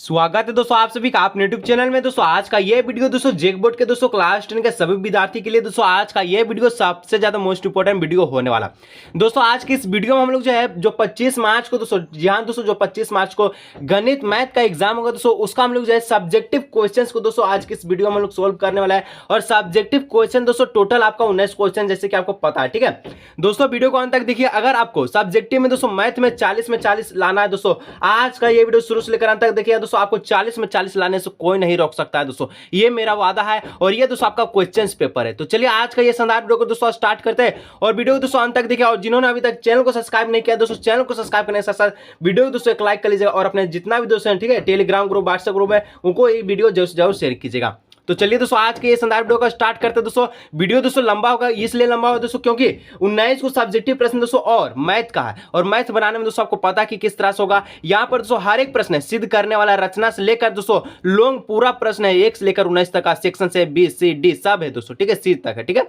स्वागत है दोस्तों आप सभी का अपने यूट्यूब चैनल में। दोस्तों आज का ये वीडियो दोस्तों जेकबोर्ड के दोस्तों क्लास 10 के सभी विद्यार्थी के लिए दोस्तों आज का ये वीडियो सबसे ज्यादा मोस्ट इंपोर्टेंट वीडियो होने वाला। दोस्तों आज की इस वीडियो में हम लोग जो है जो 25 मार्च को दोस्तों जो 25 मार्च को गणित मैथ का एग्जाम होगा दोस्तों उसका हम लोग जो है सब्जेक्टिव क्वेश्चन को दोस्तों आज की इस वीडियो में हम लोग सोल्व करने वाला है। और सब्जेक्टिव क्वेश्चन दोस्तों टोटल आपका 19 क्वेश्चन जैसे कि आपको पता है, ठीक है दोस्तों। वीडियो को अंत तक देखिए। अगर आपको सब्जेक्टिव में दोस्तों मैथ में 40 में 40 लाना है दोस्तों, आज का ये वीडियो शुरू से लेकर अंत तक देखिए दोस्तों। आपको 40 में 40 लाने से कोई नहीं रोक सकता है दोस्तों, ये मेरा वादा है। और ये दोस्तों आपका क्वेश्चंस पेपर है। तो चलिए आज का ये शानदार वीडियो को दोस्तों स्टार्ट करते हैं और वीडियो को दोस्तों अंत तक देखिए। और जिन्होंने अभी तक चैनल को सब्सक्राइब नहीं किया दोस्तों, चैनल को सब्सक्राइब करने के साथ साथ वीडियो को दोस्तों एक लाइक कर लीजिएगा और अपने जितना भी दोस्तों ठीक है टेलीग्राम ग्रुप व्हाट्सएप ग्रुप है उनको ये वीडियो जरूर शेयर कीजिएगा। तो चलिए दोस्तों आज के ये शानदार वीडियो का स्टार्ट करते हैं दोस्तों। वीडियो दोस्तों लंबा होगा, इसलिए लंबा होगा दोस्तों क्योंकि 19 को सब्जेक्टिव प्रश्न दोस्तों और मैथ का है। और मैथ बनाने में दोस्तों आपको पता कि किस तरह से होगा। यहाँ पर दोस्तों हर एक प्रश्न सिद्ध करने वाला रचना से लेकर दोस्तों लॉन्ग पूरा प्रश्न है 1 से लेकर 19 तक का सेक्शन से बी सी डी सब है दोस्तों, ठीक है सी तक है, ठीक है।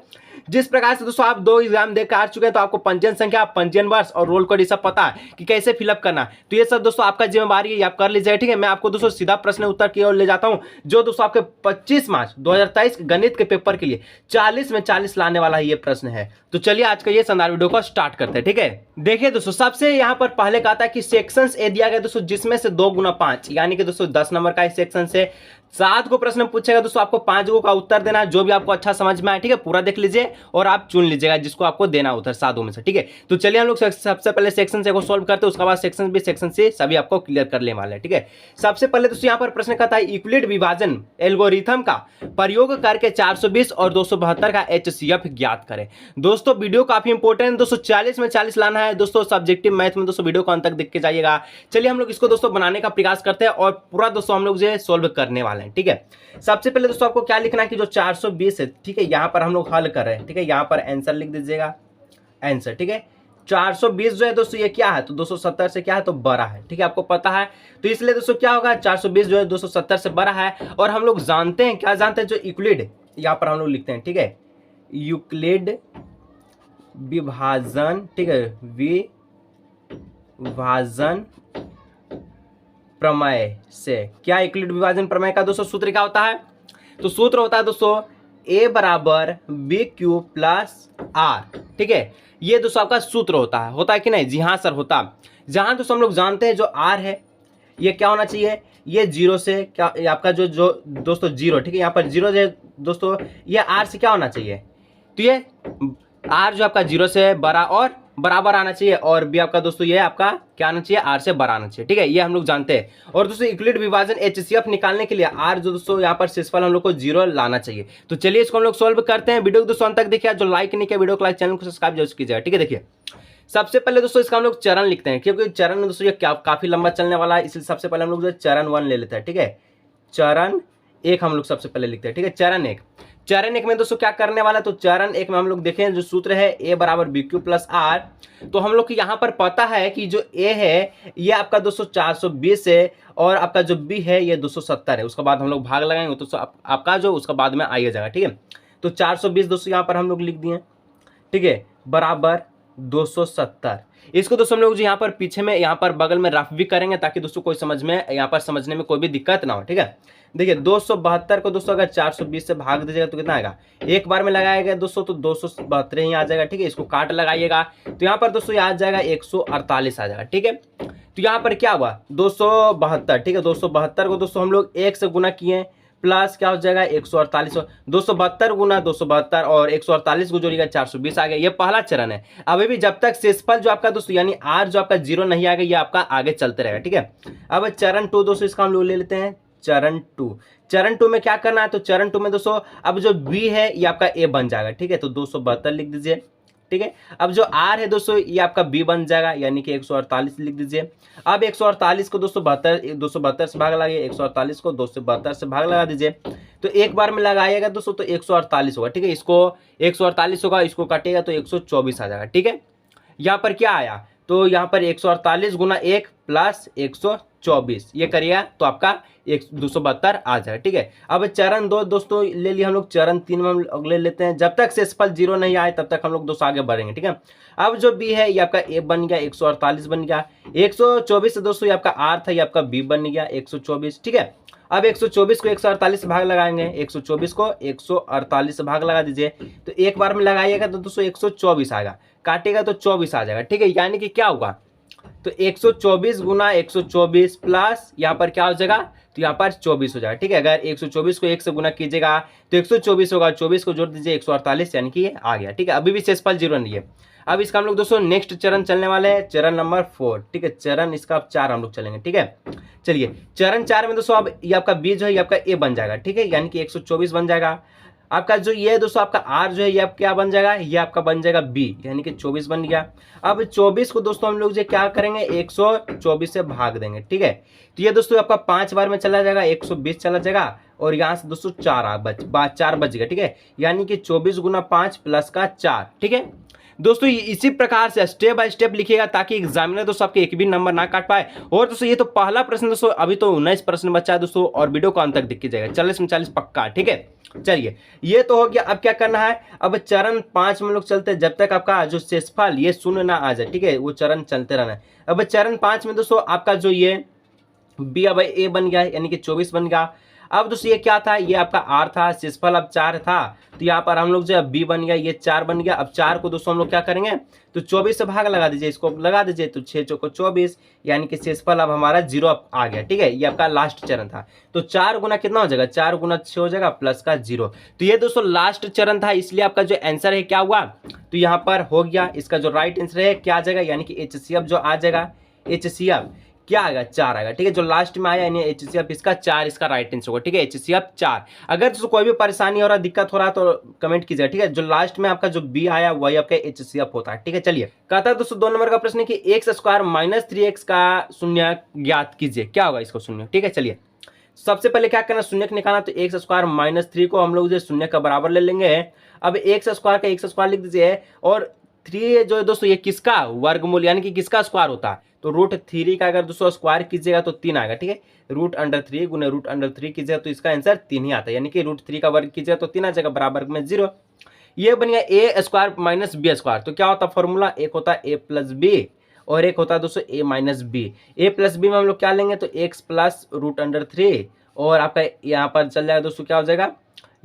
जिस प्रकार से दोस्तों आप 2 एग्जाम देकर आ चुके हैं तो आपको पंजीयन संख्या, पंजीयन वर्ष और रोल कोड ये सब पता है कि कैसे फिलअप करना। तो ये सब दोस्तों आपका जिम्मेवारी है, आप कर लीजिए, ठीक है। मैं आपको दोस्तों सीधा प्रश्न उत्तर की ओर ले जाता हूं जो दोस्तों आपके 25 मार्च 2023 गणित के पेपर के लिए 40 में 40 लाने वाला ये प्रश्न है। तो चलिए आज का ये शानदार वीडियो को स्टार्ट करते हैं, ठीक है। देखिए दोस्तों सबसे यहाँ पर पहले कहा था कि सेक्शंस ए दिया गया दोस्तों जिसमें से 2 गुना 5 यानी कि दोस्तों 10 नंबर का सेक्शन से 7 को प्रश्न पूछेगा दोस्तों। आपको 5 का उत्तर देना है जो भी आपको अच्छा समझ में आए, ठीक है। पूरा देख लीजिए और आप चुन लीजिएगा जिसको आपको देना उत्तर 7 में से, ठीक है। तो चलिए हम लोग सबसे पहले सेक्शन से को सोल्व करते हैं, उसके बाद सेक्शन बी सेक्शन सी सभी आपको क्लियर कर लेने वाले हैं, ठीक है। सबसे पहले दोस्तों यहाँ पर प्रश्न कहता है यूक्लिड विभाजन एल्गोरिथम का प्रयोग करके 420 और 272 का HCF ज्ञात करें। दोस्तों वीडियो काफी इंपॉर्टेंट है दोस्तों, 40 में 40 लाना है दोस्तों सब्जेक्टिव मैथ में दोस्तों। वीडियो को अंत तक देख के जाइएगा। चलिए हम लोग इसको दोस्तों बनाने का प्रयास करते हैं और पूरा दोस्तों हम लोग जो है सोल्व करने वाले हैं, ठीक है। सबसे पहले दोस्तों आपको क्या लिखना है कि जो 420 है, ठीक है, यहां पर हम लोग हल कर रहे हैं, ठीक है। यहां पर आंसर लिख दीजिएगा, आंसर, ठीक है। 420 जो है दोस्तों ये क्या है तो 270 से क्या है तो बड़ा है, ठीक है, आपको पता है। तो इसलिए दोस्तों क्या होगा 420 जो है 270 से बड़ा है। और हम लोग जानते हैं, क्या जानते हैं, जो यूक्लिड यहां पर हम लोग लिखते हैं, ठीक है, यूक्लिड विभाजन, ठीक है, विभाजन प्रमेय से क्या यूक्लिड विभाजन प्रमेय का दोस्तों सूत्र क्या होता है तो सूत्र होता है दोस्तों a बराबर बी क्यू प्लस आर, ठीक है। ये दोस्तों आपका सूत्र होता है कि नहीं? जी हाँ सर होता है। जहां दोस्तों हम लोग जानते हैं जो आर है ये क्या होना चाहिए, ये 0 से क्या आपका जो दोस्तों 0, ठीक है, यहाँ पर 0 जो दोस्तों ये आर से क्या होना चाहिए तो ये आर जो आपका 0 से बड़ा और बराबर आना चाहिए। और भी आपका दोस्तों ये आपका क्या आना चाहिए, आर से बड़ा आना चाहिए, ठीक है, ये हम लोग जानते हैं। और दोस्तों यूक्लिड विभाजन HCF निकालने के लिए आर जो दोस्तों यहाँ पर शेषफल हम लोग को 0 लाना चाहिए। तो चलिए इसको हम लोग सोल्व करते हैं। वीडियो को दोस्तों अंत तक देखिए, जो लाइक नहीं किया वीडियो को लाइक, चैनल को सब्सक्राइब जरूर कीजिएगा, ठीक है। देखिए सबसे पहले दोस्तों इसका हम लोग चरण लिखते हैं क्योंकि चरण में दोस्तों ये काफी लंबा चलने वाला है, इसलिए सबसे पहले हम लोग जो चरण 1 ले लेते हैं, ठीक है। चरण 1 हम लोग सबसे पहले लिखते हैं, ठीक है। चरण 1 में दोस्तों क्या करने वाला है तो चरण 1 में हम लोग देखें जो सूत्र है a बराबर बी क्यू प्लस आर। तो हम लोग को यहाँ पर पता है कि जो a है ये आपका दोस्तों 420 है और आपका जो b है ये 270 है। उसके बाद हम लोग भाग लगाएंगे तो आपका जो उसका बाद में आइए जाएगा, ठीक है। तो 420 दोस्तों यहाँ पर हम लोग लिख दिए, ठीक है, बराबर 270। इसको दोस्तों हम लोग जो यहाँ पर पीछे में यहाँ पर बगल में रफ भी करेंगे ताकि दोस्तों कोई यहाँ पर समझने में कोई भी दिक्कत ना हो, ठीक है। देखिए 272 को दोस्तों अगर 420 से भाग दीजिएगा तो कितना आएगा, एक बार में लगाएगा दोस्तों तो 272 ही आ जाएगा, ठीक है। इसको काट लगाइएगा तो यहाँ पर दोस्तों आ जाएगा 148 आ जाएगा, ठीक है। तो यहाँ पर क्या हुआ 272, ठीक है। 272 को दोस्तों हम लोग 1 से गुना किए प्लस क्या हो जाएगा 148, 272 गुना 272 और 148 को जोड़िएगा 420 आ गया। ये पहला चरण है। अभी भी जब तक शेषफल जो आपका दोस्तों यानी आर जो आपका 0 नहीं आएगा ये आपका आगे चलते रहेगा, ठीक है। अब चरण 2 दोस्तों इसका हम लोग ले लेते हैं चरण 2 में क्या करना है तो चरण 2 में दोस्तों अब जो बी है ये आपका ए बन जाएगा, ठीक है। तो 272 लिख दीजिए, ठीक है। अब जो आर है दोस्तों ये आपका बी बन जाएगा यानी कि 148 लिख दीजिए। अब 148 को दोस्तों 272 से भाग लगाइए, 148 को 272 से भाग लगा दीजिए। तो एक बार में लगाइएगा दोस्तों तो 148 होगा, ठीक है। इसको 148 होगा, इसको काटिएगा तो 124 आ जाएगा, ठीक है। यहाँ पर क्या आया तो यहाँ पर 148 गुना 1 प्लस 124 ये करिएगा तो आपका 272 आ जाएगा। ठीक है, अब चरण 2 दोस्तों ले लिया हम लोग। चरण 3 में हम अगले लेते हैं, जब तक शेषफल 0 नहीं आए तब तक हम लोग दोस्तों आगे बढ़ेंगे। ठीक है, अब जो बी है ये आपका ए बन गया, 148 बन गया। 124 दोस्तों ये आपका आर था, ये आपका बी बन गया 124। ठीक है, अब 124 को 148 भाग लगाएंगे, 124 को 148 भाग लगा दीजिए, तो एक बार में लगाइएगा तो दोस्तों 124 आएगा, काटेगा तो 24 आ जाएगा। ठीक है, यानी कि क्या होगा, तो 124 गुना 124 प्लस यहाँ पर क्या हो जाएगा, तो यहाँ पर 24 हो जाएगा। ठीक है, अगर 124 को 1 से गुना कीजिएगा तो 124 होगा, 24 को जोड़ दीजिए 148, यानी कि ये आ गया। ठीक है, अभी भी शेषफल 0 नहीं है। अब इसका हम लोग दोस्तों नेक्स्ट चरण चलने वाले हैं, चरण नंबर 4। ठीक है, चरण इसका 4 हम लोग चलेंगे। ठीक है, चलिए चरण 4 में दोस्तों अब ये आपका बी जो है ये आपका ए बन जाएगा। ठीक है, यानी कि 124 बन जाएगा। आपका जो ये दोस्तों आपका आर जो है ये आप क्या बन जाएगा, ये आपका बन जाएगा बी, यानी कि 24 बन गया। अब 24 को दोस्तों हम लोग जो क्या करेंगे, 124 से भाग देंगे। ठीक है, तो ये दोस्तों आपका 5 बार में चला जाएगा, 120 चला जाएगा, और यहाँ से दोस्तों 4 बच गया। ठीक है, यानी कि 24 गुना 5 प्लस का 4। ठीक है दोस्तों, इसी प्रकार से स्टेप बाय स्टेप लिखिएगा ताकि एग्जामिनर दोस्तों आपके एक भी नंबर ना काट पाए। और दोस्तों ये तो पहला प्रश्न दोस्तों, अभी तो 19 प्रश्न बचा है दोस्तों, और वीडियो को अंत तक दिख जाएगा, 40 में 40 पक्का। ठीक है, चलिए ये तो हो गया। अब क्या करना है, अब चरण 5 में लोग चलते हैं, जब तक आपका जो शेषफल ये शून्य ना आ जाए। ठीक है, वो चरण चलते रहना है। अब चरण 5 में दोस्तों आपका जो ये बी अब ए बन गया, यानी कि 24 बन गया। अब दोस्तों ये क्या था, ये आपका आर था, शेषफल अब 4 था, तो यहाँ पर हम लोग जो है बी बन गया, ये 4 बन गया। अब 4 को दोस्तों हम लोग क्या करेंगे, तो 24 से भाग लगा दीजिए, इसको लगा दीजिए, तो 6 चौको 24, यानी कि शेषफल अब हमारा 0 आ गया। ठीक है, ये आपका लास्ट चरण था, तो 4 गुना कितना हो जाएगा, 4 गुना 6 हो जाएगा प्लस का 0। तो ये दोस्तों लास्ट चरण था, इसलिए आपका जो आंसर है क्या हुआ, तो यहाँ पर हो गया। इसका जो राइट आंसर है क्या आ जाएगा, यानी कि HCF जो आ जाएगा, HCF क्या आएगा, 4 आएगा। ठीक है, जो लास्ट में आया यानी HCF इसका 4, इसका राइट आंसर होगा। ठीक है, HCF 4। अगर दोस्तों कोई भी परेशानी हो रहा, दिक्कत हो रहा है तो कमेंट कीजिएगा। ठीक है, जो लास्ट में आपका जो बी आया वही आपका HCF होता है। ठीक है, चलिए कहता है दोस्तों 2 नंबर का प्रश्न है कि x² - 3x का शून्य ज्ञात कीजिए, क्या होगा इसको शून्य। ठीक है, चलिए सबसे पहले क्या करना, शून्य निकालना, तो x² - 3 को हम लोग जो शून्य का बराबर ले लेंगे। अब x² का x² लिख दीजिए, और 3 जो है दोस्तों ये किसका वर्गमूल, यानी कि किसका स्क्वायर होता है, तो √3 का अगर दोस्तों स्क्वायर कीजिएगा तो 3 आएगा। ठीक है, √3 गुना √3 कीजिएगा तो इसका आंसर 3 ही आता है, यानी कि √3 का वर्ग कीजिएगा तो 3 आ जाएगा, बराबर में 0। ये बन गया a² - b²। तो क्या होता है फॉर्मूला, एक होता है a+b और एक होता है दोस्तों a-b। a+b में हम लोग क्या लेंगे, तो x प्लस √3, और आपका यहाँ पर चल जाएगा दोस्तों, क्या हो जाएगा,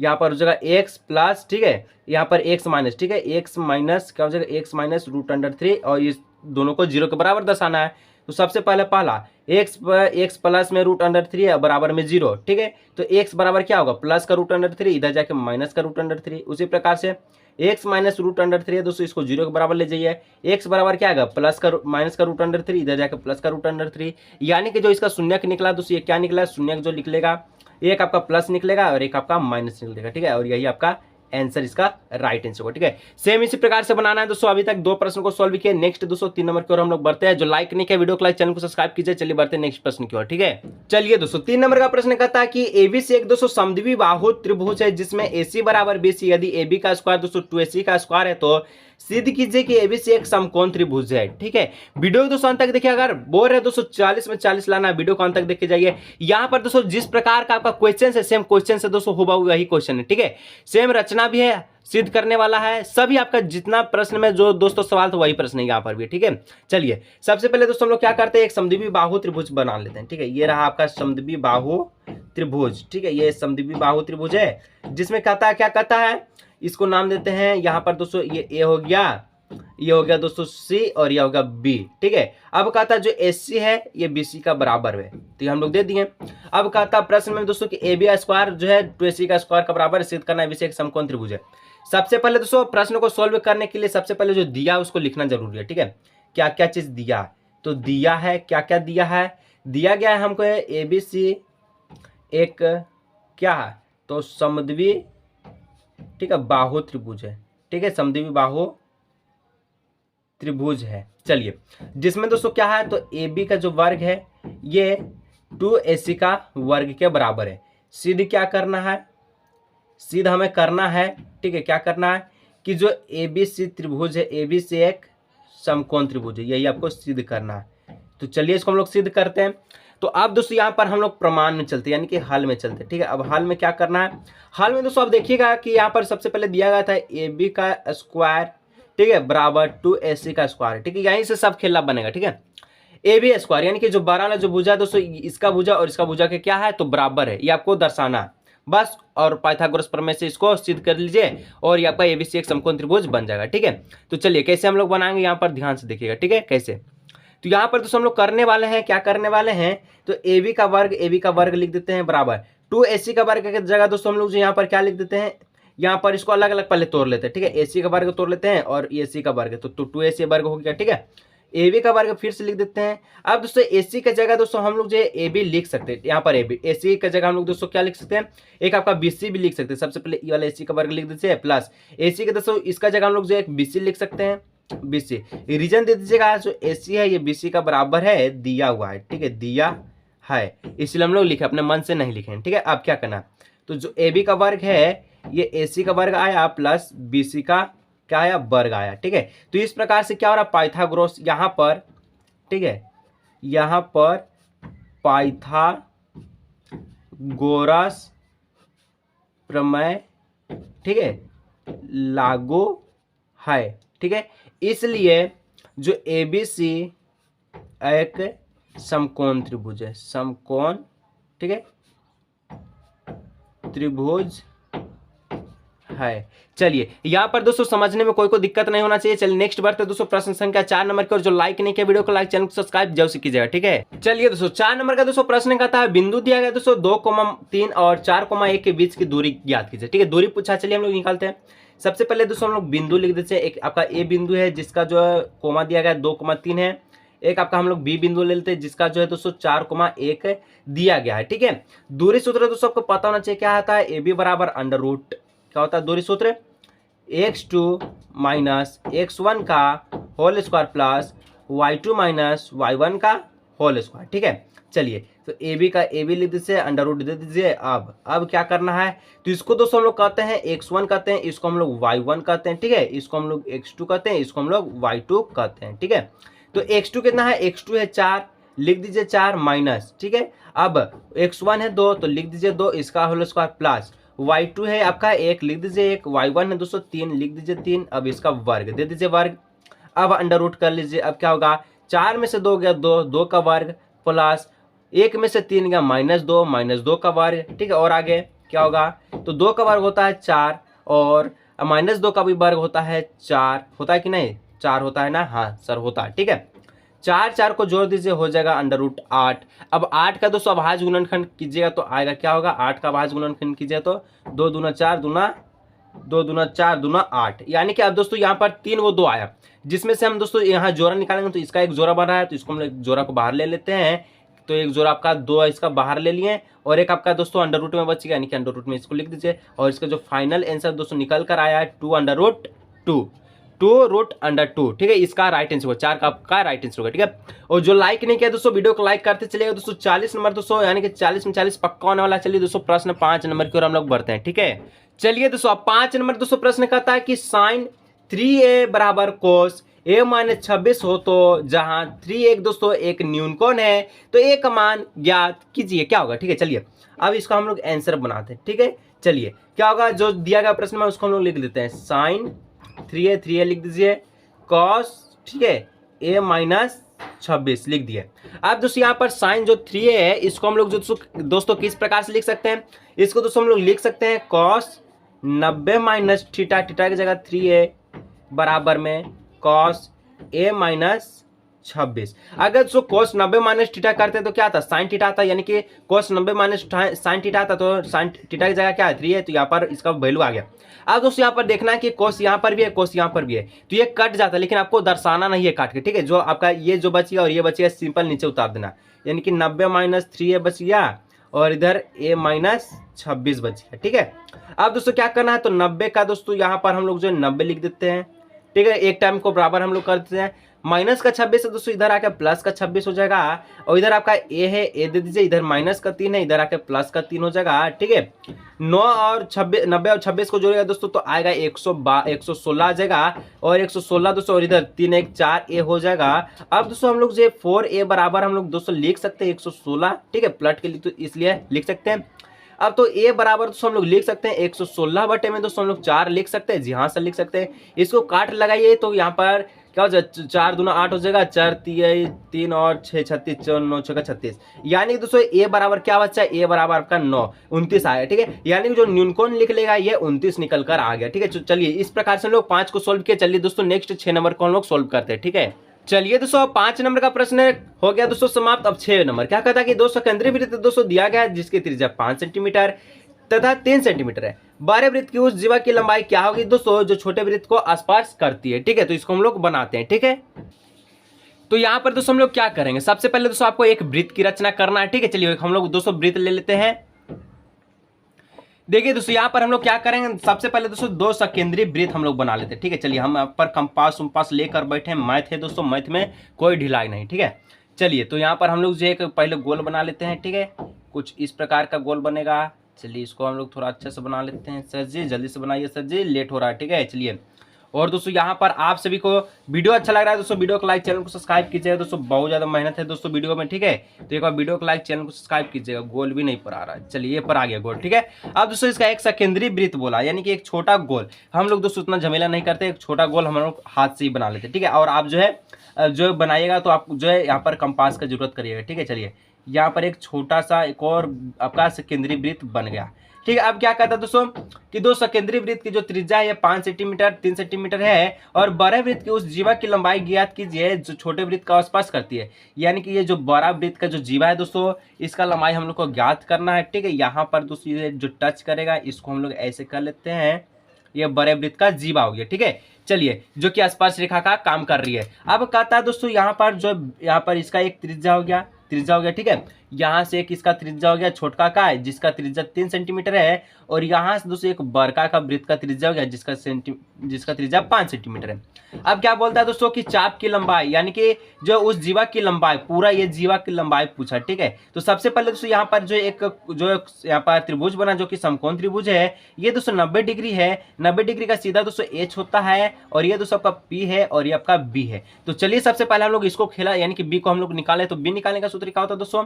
यहाँ पर हो जाएगा x प्लस, ठीक है, यहाँ पर x माइनस, ठीक है, x माइनस क्या हो जाएगा, x माइनस √3, और ये दोनों को 0 के बराबर दर्शाना है। तो सबसे पहले पहला x प्लस में √3 है, बराबर में 0। ठीक है, तो x बराबर क्या होगा, प्लस का √3, इधर जाके माइनस का √3। उसी प्रकार से x माइनस √3 है दोस्तों, इसको 0 के बराबर ले जाइए, x बराबर क्या आएगा, प्लस का माइनस का √3, इधर जाके प्लस का √3, यानी कि जो इसका शून्य निकला दोस्तों, ये क्या निकला, शून्य जो निकलेगा एक आपका प्लस निकलेगा और एक आपका माइनस निकलेगा। ठीक है, और यही आपका आंसर इसका राइट आंसर होगा। ठीक है, सेम इसी प्रकार से बनाना है दोस्तों। अभी तक 2 प्रश्न को सॉल्व किए, नेक्स्ट दोस्तों 3 नंबर की ओर हम लोग बढ़ते हैं। जो लाइक नहीं किया वीडियो को लाइक, चैनल को सब्सक्राइब कीजिए। चलिए बढ़ते हैं नेक्स्ट प्रश्न की ओर। ठीक है, चलिए दोस्तों 3 नंबर का प्रश्न कहता है कि ABC एक दोस्तों समद्वि बाहु त्रिभुज है जिसमें AC बराबर BC, यदि AB का स्क्वायर दोस्तों 2AC का स्क्वायर है तो सिद्ध कीजिए कि ABC एक समकोण त्रिभुज है। ठीक है, वीडियो को दोस्तों अंत तक देखिए। अगर बोर है दोस्तों 40 में 40 लाना है, वीडियो को अंत तक देख के जाइए। यहाँ पर दोस्तों जिस प्रकार का आपका क्वेश्चन है, सेम क्वेश्चन से दोस्तों होगा वही क्वेश्चन है। ठीक है, सेम रचना भी है, सिद्ध करने वाला है, सभी आपका जितना प्रश्न में जो दोस्तों सवाल था वही प्रश्न है यहाँ पर भी। ठीक है, चलिए सबसे पहले दोस्तों हम लोग क्या करते हैं, एक समद्वि बाहु त्रिभुज बना लेते हैं। ठीक है, ये रहा आपका समद्वि बाहु त्रिभुज। ठीक है, ये समद्वि बाहु त्रिभुज है जिसमें कहता है, क्या कहता है, इसको नाम देते हैं यहाँ पर दोस्तों, ये ए हो गया, ये हो गया दोस्तों सी, और ये होगा बी। ठीक है, अब कहता है जो एससी है ये बीसी का बराबर है, तो ये हम लोग दे दिए। अब कहता है प्रश्न में दोस्तों कि ए बी स्क्वायर जो है 2AC का स्क्वायर का बराबर सिद्ध करना है, एक समकोण त्रिभुज है। सबसे पहले दोस्तों प्रश्न को सॉल्व करने के लिए सबसे पहले जो दिया उसको लिखना जरूरी है। ठीक है, क्या क्या चीज दिया, तो दिया है, क्या क्या दिया है, दिया गया है हमको ABC एक क्या है, तो समद्वि, ठीक है, बाहु त्रिभुज है। ठीक है, समद्वि बाहु त्रिभुज है। चलिए जिसमें दोस्तों क्या है, तो AB का जो वर्ग है ये 2AC का वर्ग के बराबर है। सिद्ध क्या करना है, सिद्ध हमें करना है, ठीक है, क्या करना है कि जो ABC त्रिभुज है, ABC एक समकोण त्रिभुज है, यही आपको सिद्ध करना है। तो चलिए इसको हम लोग सिद्ध करते हैं। तो अब दोस्तों यहाँ पर हम लोग प्रमाण में चलते यानी कि हल में चलते। ठीक है, अब हल में क्या करना है, हल में दोस्तों आप देखिएगा कि यहाँ पर सबसे पहले दिया गया था ए बी का स्क्वायर, ठीक है, बराबर 2ac का स्क्वायर। ठीक है, यहीं से सब खेला बनेगा। ठीक है, ए बी स्क्वायर यानी कि जो बड़ा वाला जो भुजा है दोस्तों, इसका भुजा और इसका भुजा के क्या है तो बराबर है, ये आपको दर्शाना है बस। और पाइथागोरस प्रमेय से इसको सिद्ध कर लीजिए और ये आपका एबीसी एक समकोण त्रिभुज बन जाएगा। ठीक है, तो चलिए कैसे हम लोग बनाएंगे यहाँ पर ध्यान से देखिएगा। ठीक है, कैसे, तो यहाँ पर दोस्तों हम लोग करने वाले हैं, क्या करने वाले हैं, तो ए बी का वर्ग लिख देते हैं बराबर 2ac का वर्ग की जगह दोस्तों हम लोग जो यहाँ पर क्या लिख देते हैं, यहाँ पर इसको अलग अलग पहले तोड़ लेते हैं। ठीक है, ac का वर्ग तोड़ लेते हैं और ac का वर्ग, तो 2ac वर्ग हो गया। ठीक है, ए बी का वर्ग फिर से लिख देते हैं। अब दोस्तों AC की जगह दोस्तों हम लोग जो है ए बी लिख सकते हैं, यहाँ पर AC की जगह हम लोग दोस्तों क्या लिख सकते हैं, एक आपका BC भी लिख सकते हैं। सबसे पहले ये वाला AC का वर्ग लिख दीजिए प्लस AC के दोस्तों इसका जगह हम लोग जो है BC लिख सकते हैं, BC। रीजन दे दीजिएगा, जो AC है ये BC का बराबर है, दिया हुआ है। ठीक है, दिया है, इसलिए हम लोग लिखे, अपने मन से नहीं लिखे। ठीक है, अब क्या करना, तो जो AB का वर्ग है ये AC का वर्ग आया प्लस BC का क्या आया, वर्ग आया। ठीक है, तो इस प्रकार से क्या हो रहा है, पाइथागोरस यहाँ पर, ठीक है, यहाँ पर पाइथागोरस प्रमेय, ठीक है, लागू है। ठीक है, इसलिए जो ABC एक समकोण त्रिभुज है, समकोण, ठीक है, त्रिभुज है। चलिए यहाँ पर दोस्तों समझने में कोई दिक्कत नहीं होना चाहिए। चलिए नेक्स्ट बढ़ते दोस्तों प्रश्न संख्या 4 नंबर की, और जो लाइक नहीं किया वीडियो को लाइक, चैनल को सब्सक्राइब जरूर से कीजिएगा। ठीक है, चलिए दोस्तों 4 नंबर का दोस्तों प्रश्न कहता है, बिंदु दिया गया दोस्तों 2,3 और 4,1 के बीच की दूरी ज्ञात कीजिए। ठीक है, दूरी पूछा, चलिए हम लोग निकालते हैं। सबसे पहले दोस्तों हम लोग बिंदु लिख देते हैं। एक आपका ए बिंदु है जिसका जो है कोमा दिया गया 2,3 है। एक आपका हम लोग बी बिंदु ले लेते हैं जिसका जो है दोस्तों 4,1 दिया गया है। ठीक है, दूरी सूत्र दोस्तों आपको पता होना चाहिए, क्या आता है, ए बी बराबर अंडर रूट, क्या होता है दूरी सूत्र, x2 माइनस x1 का whole square plus y2 minus y1 का होल स्क्वायर। ठीक है, चलिए तो ए बी का ए बी लिख दीजिए, अंडर रूट दे दीजिए। अब क्या करना है, तो इसको दोस्तों हम लोग कहते हैं x1 कहते हैं, इसको हम लोग y1 कहते हैं। ठीक है, इसको हम लोग x2 कहते हैं, इसको हम लोग y2 कहते हैं। ठीक है, तो x2 कितना है, x2 है 4, लिख दीजिए 4 माइनस, ठीक है, अब x1 है 2 तो लिख दीजिए 2, इसका होल स्क्वायर प्लस y2 है आपका 1, लिख दीजिए 1, y1 है दोस्तों 3, लिख दीजिए 3, अब इसका वर्ग दे दीजिए वर्ग। अब अंडर रूट कर लीजिए, अब क्या होगा, 4 में से 2 गया 2, 2 का वर्ग प्लस 1 में से 3 गया माइनस 2 का वर्ग। ठीक है, और आगे क्या होगा, तो 2 का वर्ग होता है 4 और -2 का भी वर्ग होता है 4, होता है कि नहीं, 4 होता है ना, हाँ सर होता है। ठीक है, 4 को जोड़ दीजिए, हो जाएगा अंडर रूट 8। अब 8 का दोस्तों अभाज्य गुणनखंड कीजिएगा तो आएगा, क्या होगा, 8 का अभाज्य गुणनखंड कीजिए तो 2 दूना 4 दूना 8, यानी कि अब दोस्तों यहाँ पर 3 वो 2 आया, जिसमें से हम दोस्तों यहाँ जोड़ा निकालेंगे तो इसका एक जोड़ा बन रहा है, तो इसको हम एक जोड़ा को बाहर ले लेते हैं। तो एक जोड़ा आपका 2 इसका बाहर ले लिए और एक आपका दोस्तों अंडर रूट में बच गया, यानी कि अंडर रूट में इसको लिख दीजिए। और इसका जो फाइनल आंसर दोस्तों निकल कर आया है 2√2। ठीक है, इसका राइट आंसर होगा, 4 का राइट आंसर होगा। ठीक है, और जो लाइक नहीं किया दोस्तों वीडियो को लाइक करते चलिएगा दोस्तों। 40 नंबर दोस्तों, यानी कि 40 में 40 पक्का होने वाला। चलिए दोस्तों प्रश्न 5 नंबर की ओर हम लोग बढ़ते हैं। ठीक है, चलिए दोस्तों 5 नंबर दोस्तों प्रश्न कहता है कि साइन 3a बराबर कोस a माइनस 26 हो तो जहां 3 दोस्तों एक न्यूनकोण है तो a का मान ज्ञात कीजिए, क्या होगा। ठीक है, चलिए अब इसका हम लोग आंसर बनाते हैं। ठीक है, चलिए क्या होगा, जो दिया गया प्रश्न में उसको हम लोग लिख देते हैं, साइन 3a लिख दीजिए, कॉस, ठीक है, a माइनस 26 लिख दिए। अब दोस्तों यहाँ पर साइन जो 3a है इसको हम लोग जो दोस्तों किस प्रकार से लिख सकते हैं, इसको दोस्तों हम लोग लिख सकते हैं कॉस 90 माइनस थीटा, थीटा की जगह 3a बराबर में कॉस a माइनस 26। अगर दोस्तों cos 90 माइनस थीटा करते हैं तो क्या आता, साइन थीटा आता, यानी कि cos 90 माइनस साइन थीटा आता, तो साइन थीटा की जगह क्या है 3 है, तो यहाँ पर इसका वैल्यू आ गया। अब दोस्तों यहाँ पर देखना है कि cos यहाँ पर भी है, cos यहाँ पर भी है, तो ये कट जाता है, लेकिन आपको दर्शाना नहीं है काट के। ठीक है, जो आपका ये जो बचेगा और ये बचेगा सिंपल नीचे उतार देना, यानी कि 90 माइनस 3a बच गया और इधर a माइनस 26 बच गया। ठीक है, अब दोस्तों क्या करना है, तो 90 का दोस्तों यहाँ पर हम लोग जो 90 लिख देते हैं। ठीक है, एक टाइम को बराबर हम लोग कर देते हैं, माइनस का 26 है दोस्तों, इधर आके प्लस का 26 हो जाएगा। और इधर आपका ए है, ए दे दीजिए, इधर माइनस का 3 है, इधर आके प्लस का 3 हो जाएगा। ठीक है, 9 और 26, 90 और 26 को जोड़ेगा दोस्तों तो आएगा 116 आ जाएगा। और 116 दोस्तों, और इधर 3 1 4 ए हो जाएगा। अब दोस्तों हम लोग जो 4a बराबर हम लोग दोस्तों लिख सकते हैं 116। ठीक है, प्लट के लिए तो इसलिए लिख सकते हैं। अब तो a बराबर दोस्तों हम लोग लिख सकते हैं 116 बटे में दोस्तों हम लोग 4 लिख सकते हैं। जी हाँ सर, लिख सकते हैं। इसको काट लगाइए तो यहाँ पर क्या हो जाएगा, 4 दूना 8 हो जाएगा, 4 3 और 6 36, 4 9 6 36। यानी दोस्तों a बराबर क्या बच्चा है, a बराबर आपका 9 29 आया। ठीक है, यानी जो न्यूनकोण लिख लेगा ये 29 निकल कर आ गया। ठीक है, चलिए इस प्रकार से हम लोग 5 को सोल्व किया। चलिए दोस्तों नेक्स्ट 6 नंबर को हम लोग सोल्व करते हैं। ठीक है, चलिए दोस्तों 5 नंबर का प्रश्न हो गया दोस्तों समाप्त। अब 6 नंबर क्या कहता है कि दोस्तों केंद्रीय वृत्त दोस्तों दिया गया है जिसकी त्रिज्या 5 सेंटीमीटर तथा 3 सेंटीमीटर है। बाहरी वृत्त की उस जीवा की लंबाई क्या होगी दोस्तों जो छोटे वृत्त को स्पर्श करती है। ठीक है, तो इसको हम लोग बनाते हैं। ठीक है, तो यहाँ पर दोस्तों हम लोग क्या करेंगे, सबसे पहले दोस्तों आपको एक वृत्त की रचना करना है। ठीक है, चलिए हम लोग दोस्तों वृत्त ले लेते हैं। देखिए दोस्तों यहाँ पर हम लोग क्या करेंगे, सबसे पहले दोस्तों 2 सकेंद्रीय वृत्त हम लोग बना लेते हैं। ठीक है, चलिए हम यहाँ पर कंपास उम्पास लेकर बैठे हैं। मैथ है दोस्तों, मैथ में कोई ढिलाई नहीं। ठीक है, चलिए तो यहाँ पर हम लोग जो एक पहले गोल बना लेते हैं। ठीक है, कुछ इस प्रकार का गोल बनेगा। चलिए इसको हम लोग थोड़ा अच्छे से बना लेते हैं। सर जी जल्दी से बनाइए, सर जी लेट हो रहा है। ठीक है, चलिए और दोस्तों यहाँ पर आप सभी को वीडियो अच्छा लग रहा है दोस्तों, वीडियो को लाइक, चैनल को सब्सक्राइब कीजिएगा दोस्तों। बहुत ज़्यादा मेहनत है दोस्तों वीडियो में। ठीक है, तो एक बार वीडियो को लाइक, चैनल को सब्सक्राइब कीजिएगा। गोल भी नहीं पर आ रहा है, चलिए ये पर आ गया गोल। ठीक है, अब दोस्तों इसका एक सकेंद्रीय वृत्त बोला, यानी कि एक छोटा गोल। हम लोग दोस्तों उतना झमेला नहीं करते, एक छोटा गोल हम लोग हाथ से ही बना लेते हैं। ठीक है, और आप जो बनाइएगा तो आप जो है यहाँ पर कंपास का जरूरत करिएगा। ठीक है, चलिए यहाँ पर एक छोटा सा एक और आपका सकेंद्रीय वृत्त बन गया। ठीक है, अब क्या कहता है दोस्तों कि 2 सकेंद्रीय वृत्त की जो त्रिज्या है 5 सेंटीमीटर 3 सेंटीमीटर है और बड़े वृत्त की उस जीवा की लंबाई ज्ञात कीजिए जो छोटे वृत्त का स्पर्श करती है। यानी कि ये जो बड़ा वृत्त का जो जीवा है दोस्तों इसका लंबाई हम लोग को ज्ञात करना है। ठीक है, यहाँ पर दोस्तों ये जो टच करेगा इसको हम लोग ऐसे कर लेते हैं, ये बड़े वृत्त का जीवा हो गया। ठीक है, चलिए जो कि स्पर्श रेखा का काम कर रही है। अब कहता है दोस्तों यहाँ पर इसका एक त्रिज्या हो गया, ठीक है, यहाँ से एक इसका त्रिज्या हो गया छोटका का है जिसका त्रिज्या 3 सेंटीमीटर है। और यहाँ से दोस्तों एक बड़का का वृत्त का त्रिज्या हो गया जिसका त्रिज्या 5 सेंटीमीटर है। अब क्या बोलता है दोस्तों कि चाप की लंबाई, यानी कि जो उस जीवा की लंबाई, पूरा ये जीवा की लंबाई पूछा। ठीक है, तो सबसे पहले दोस्तों यहाँ पर जो यहाँ पर त्रिभुज बना जो कि समकोण त्रिभुज है, ये दोस्तों 90 डिग्री है। 90 डिग्री का सीधा दोस्तों एच होता है और ये दोस्तों आपका पी है और ये आपका बी है। तो चलिए सबसे पहले हम लोग इसको खेला, यानी कि बी को हम लोग निकाले। तो बी निकालने का सूत्र क्या होता है दोस्तों,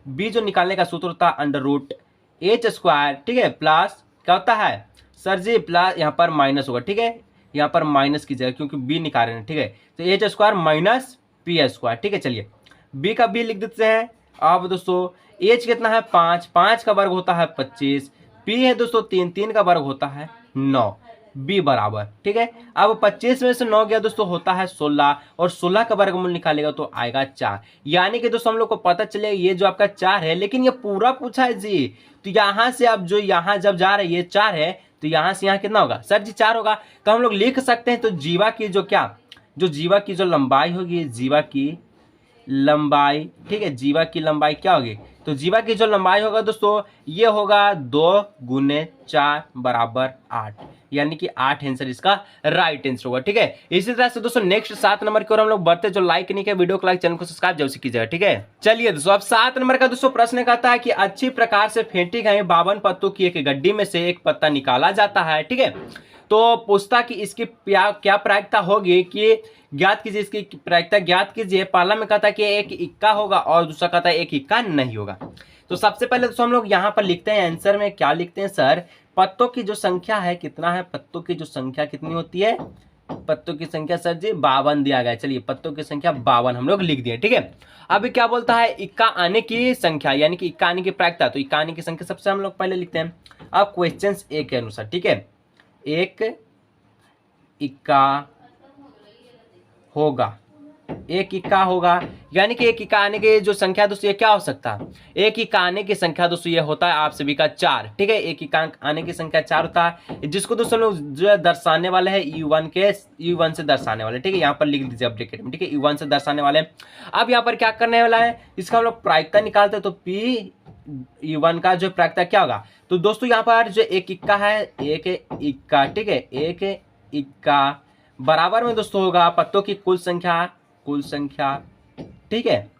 बी जो निकालने का सूत्र होता है अंडर रूट एच स्क्वायर। ठीक है, प्लस क्या होता है सर जी, प्लस यहाँ पर माइनस होगा। ठीक है, यहाँ पर माइनस कीजिएगा क्योंकि बी निकाल रहे हैं। ठीक है, तो H square minus P square. ठीक है, चलिए बी का बी लिख देते हैं। अब दोस्तों एच कितना है 5, 5 का वर्ग होता है 25, पी है दोस्तों 3, 3 का वर्ग होता है 9, बी बराबर। ठीक है, अब 25 में से 9 गया दोस्तों होता है 16 और 16 का वर्गमूल निकालेगा तो आएगा 4। यानी कि दोस्तों हम लोग को पता चले ये जो आपका 4 है, लेकिन ये पूरा पूछा है जी। तो यहाँ से अब जो यहाँ जब जा रहे ये 4 है तो यहाँ से यहाँ कितना होगा सर जी 4 होगा। तो हम लोग लिख सकते हैं तो जीवा की जीवा की जो लंबाई होगी, जीवा की लंबाई, ठीक है, जीवा की लंबाई क्या होगी, तो जीवा की जो लंबाई होगा दोस्तों ये होगा 2 गुने 4 बराबर 8, यानी कि 8 आंसर इसका राइट आंसर होगा। ठीक है, इसी तरह से दोस्तों नेक्स्ट 7 नंबर की ओर हम लोग बढ़ते, जो लाइक नहीं किया वीडियो को लाइक, चैनल को सब्सक्राइब जरूर कीजिएगा। ठीक है, चलिए दोस्तों अब 7 नंबर का दोस्तों प्रश्न कहता है कि अच्छी प्रकार से फेंटी गई 52 पत्तों की एक गड्डी में से एक पत्ता निकाला जाता है। ठीक है, तो पूछता कि इसकी क्या प्रायिकता होगी कि ज्ञात कीजिए, इसकी प्रायिकता ज्ञात कीजिए। पहला में कहता है कि एक इक्का होगा और दूसरा कहता है एक इक्का नहीं होगा। तो सबसे पहले दोस्तों हम लोग यहाँ पर लिखते हैं, आंसर में क्या लिखते हैं सर, पत्तों की जो संख्या है कितना है, पत्तों की जो संख्या कितनी होती है, पत्तों की संख्या सर जी 52 दिया गया है। चलिए पत्तों की संख्या 52 हम लोग लिख दिए। ठीक है, अभी क्या बोलता है इक्का आने की संख्या, यानी कि इक्का आने की प्रायिकता। तो इक्का आने की संख्या सबसे हम लोग पहले लिखते हैं अब क्वेश्चन ए के अनुसार। ठीक है, एक इक्का होगा, एक इक्का होगा, यानी कि एक इक्का आने की जो संख्या दोस्तों ये क्या हो सकता है, एक इक्का आने की संख्या दोस्तों ये होता है आप सभी का 4। ठीक है, एक इक्का आने की संख्या 4 होता है, जिसको दोस्तों लोग जो दर्शाने वाले हैं U1 से दर्शाने वाले। ठीक है, यहाँ पर लिख दीजिए ब्रैकेट में। ठीक है, U1 से दर्शाने वाले। अब यहाँ पर क्या करने वाला है, इसका हम लोग प्रायिकता निकालते हैं। तो P U1 का जो प्रायिकता क्या होगा, तो दोस्तों यहाँ पर जो एक इक्का है, एक इक्का, ठीक है, एक इक्का बराबर में दोस्तों होगा पत्तों की कुल संख्या कुल संख्या, ठीक है,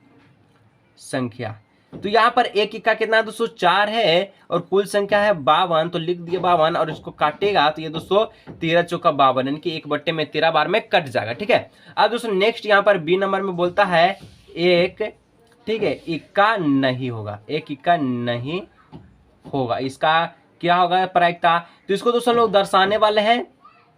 संख्या। तो यहाँ पर एक इक्का कितना है दोस्तों 4 है और कुल संख्या है 52, तो लिख दिया 52 और इसको काटेगा तो ये दोस्तों 13 चौका 52 यानी कि 1/13 बार में कट जाएगा, ठीक है। अब दोस्तों नेक्स्ट यहाँ पर बी नंबर में बोलता है एक, ठीक है, इक्का नहीं होगा, एक इक्का नहीं होगा, इसका क्या होगा प्रायिकता। तो इसको दोस्तों हम लोग दर्शाने वाले हैं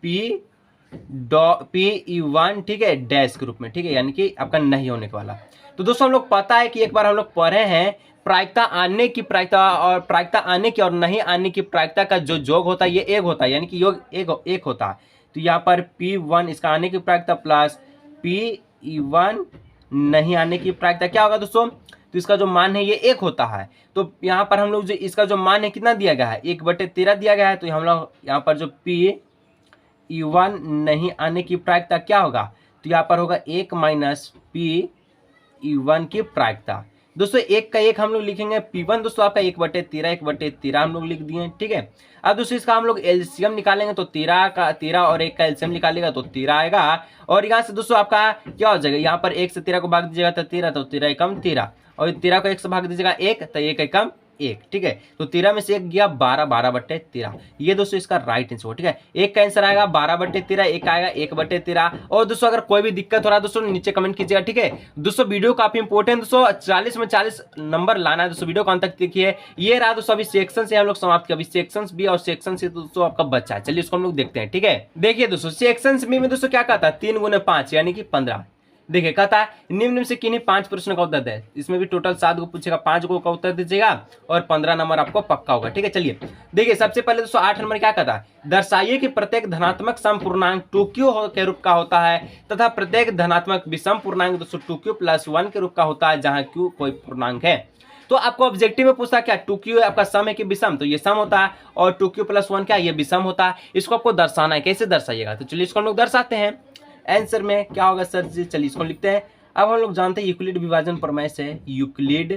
P(1), ठीक है, डैश के रूप में, ठीक है, यानी कि आपका नहीं होने वाला। तो दोस्तों हम लोग पता है कि एक बार हम लोग पढ़े हैं प्रायिकता आने की प्रायिकता और प्रायिकता आने की और नहीं आने की प्रायिकता का जो योग होता है ये एक होता है, यानी कि योग एक होता है। तो यहाँ पर P1 इसका आने की प्रायिकता प्लस P(1) नहीं आने की प्रायिकता क्या होगा दोस्तों, तो इसका जो मान है ये एक होता है। तो यहाँ पर हम लोग जो इसका जो मान है कितना दिया गया है 1/13 दिया गया है, तो हम लोग यहाँ पर जो P(1) नहीं आने की प्रायिकता क्या होगा, तो यहाँ पर होगा 1 माइनस P(1) की प्रायिकता। दोस्तों एक का एक हम लोग लिखेंगे, P1 दोस्तों आपका 1/13 हम लोग लिख दिए, ठीक है। अब दोस्तों इसका हम लोग एलसीएम निकालेंगे तो 13 और 1 का एलसीएम निकालेगा तो 13 आएगा। और यहाँ से दोस्तों आपका क्या हो जाएगा, यहाँ पर 1 से 13 को भाग दीजिएगा तो 13, तो 13 एकम 13 और 13 को 1 से भाग दीजिएगा 1, तो 1 एकम 1, ठीक है। तो 13 में से 1 गया 12/13, ये दोस्तों इसका राइट आंसर हो, ठीक है। एक का आंसर आएगा 12/13, एक आएगा 1/13। और दोस्तों अगर कोई भी दिक्कत हो रहा है दोस्तों नीचे कमेंट कीजिएगा, ठीक है। दोस्तों वीडियो काफी इंपॉर्टेंट दोस्तों, 40 में 40 नंबर लाना है दोस्तों, वीडियो को अंत तक देखिए। ये रहा दोस्तों अभी सेक्शन से हम लोग समाप्त किया, अभी सेक्शन बी और सेक्शन सी दोस्तों आपका बच्चा है, चलिए इसको हम लोग देखते हैं, ठीक है। देखिए दोस्तों सेक्शन बी में दोस्तों क्या कहता है 3 × 5 यानी कि 15। देखिए कहता है निम्न से किन्हीं 5 प्रश्नों का उत्तर दे, इसमें भी टोटल 7 को पूछेगा, 5 को का उत्तर दीजिएगा और 15 नंबर आपको पक्का होगा, ठीक है। चलिए देखिए सबसे पहले दोस्तों 8 नंबर क्या कहता है, दर्शाइए कि प्रत्येक धनात्मक सम पूर्णांक 2q के रूप का होता है तथा प्रत्येक धनात्मक विषम पूर्णांक दोस्तों 2q+1 के रूप का होता है जहां q कोई पूर्णांक है। तो आपको ऑब्जेक्टिव में पूछा क्या 2q आपका सम है कि विषम, तो ये सम होता है और 2q+1 क्या ये विषम होता है, इसको आपको दर्शाना है, कैसे दर्शाइएगा, तो चलिए इसको हम लोग दर्शाते हैं। आंसर में क्या होगा सर जी, चलिए इसको लिखते हैं। अब हम लोग जानते हैं यूक्लिड विभाजन प्रमेय से, यूक्लिड,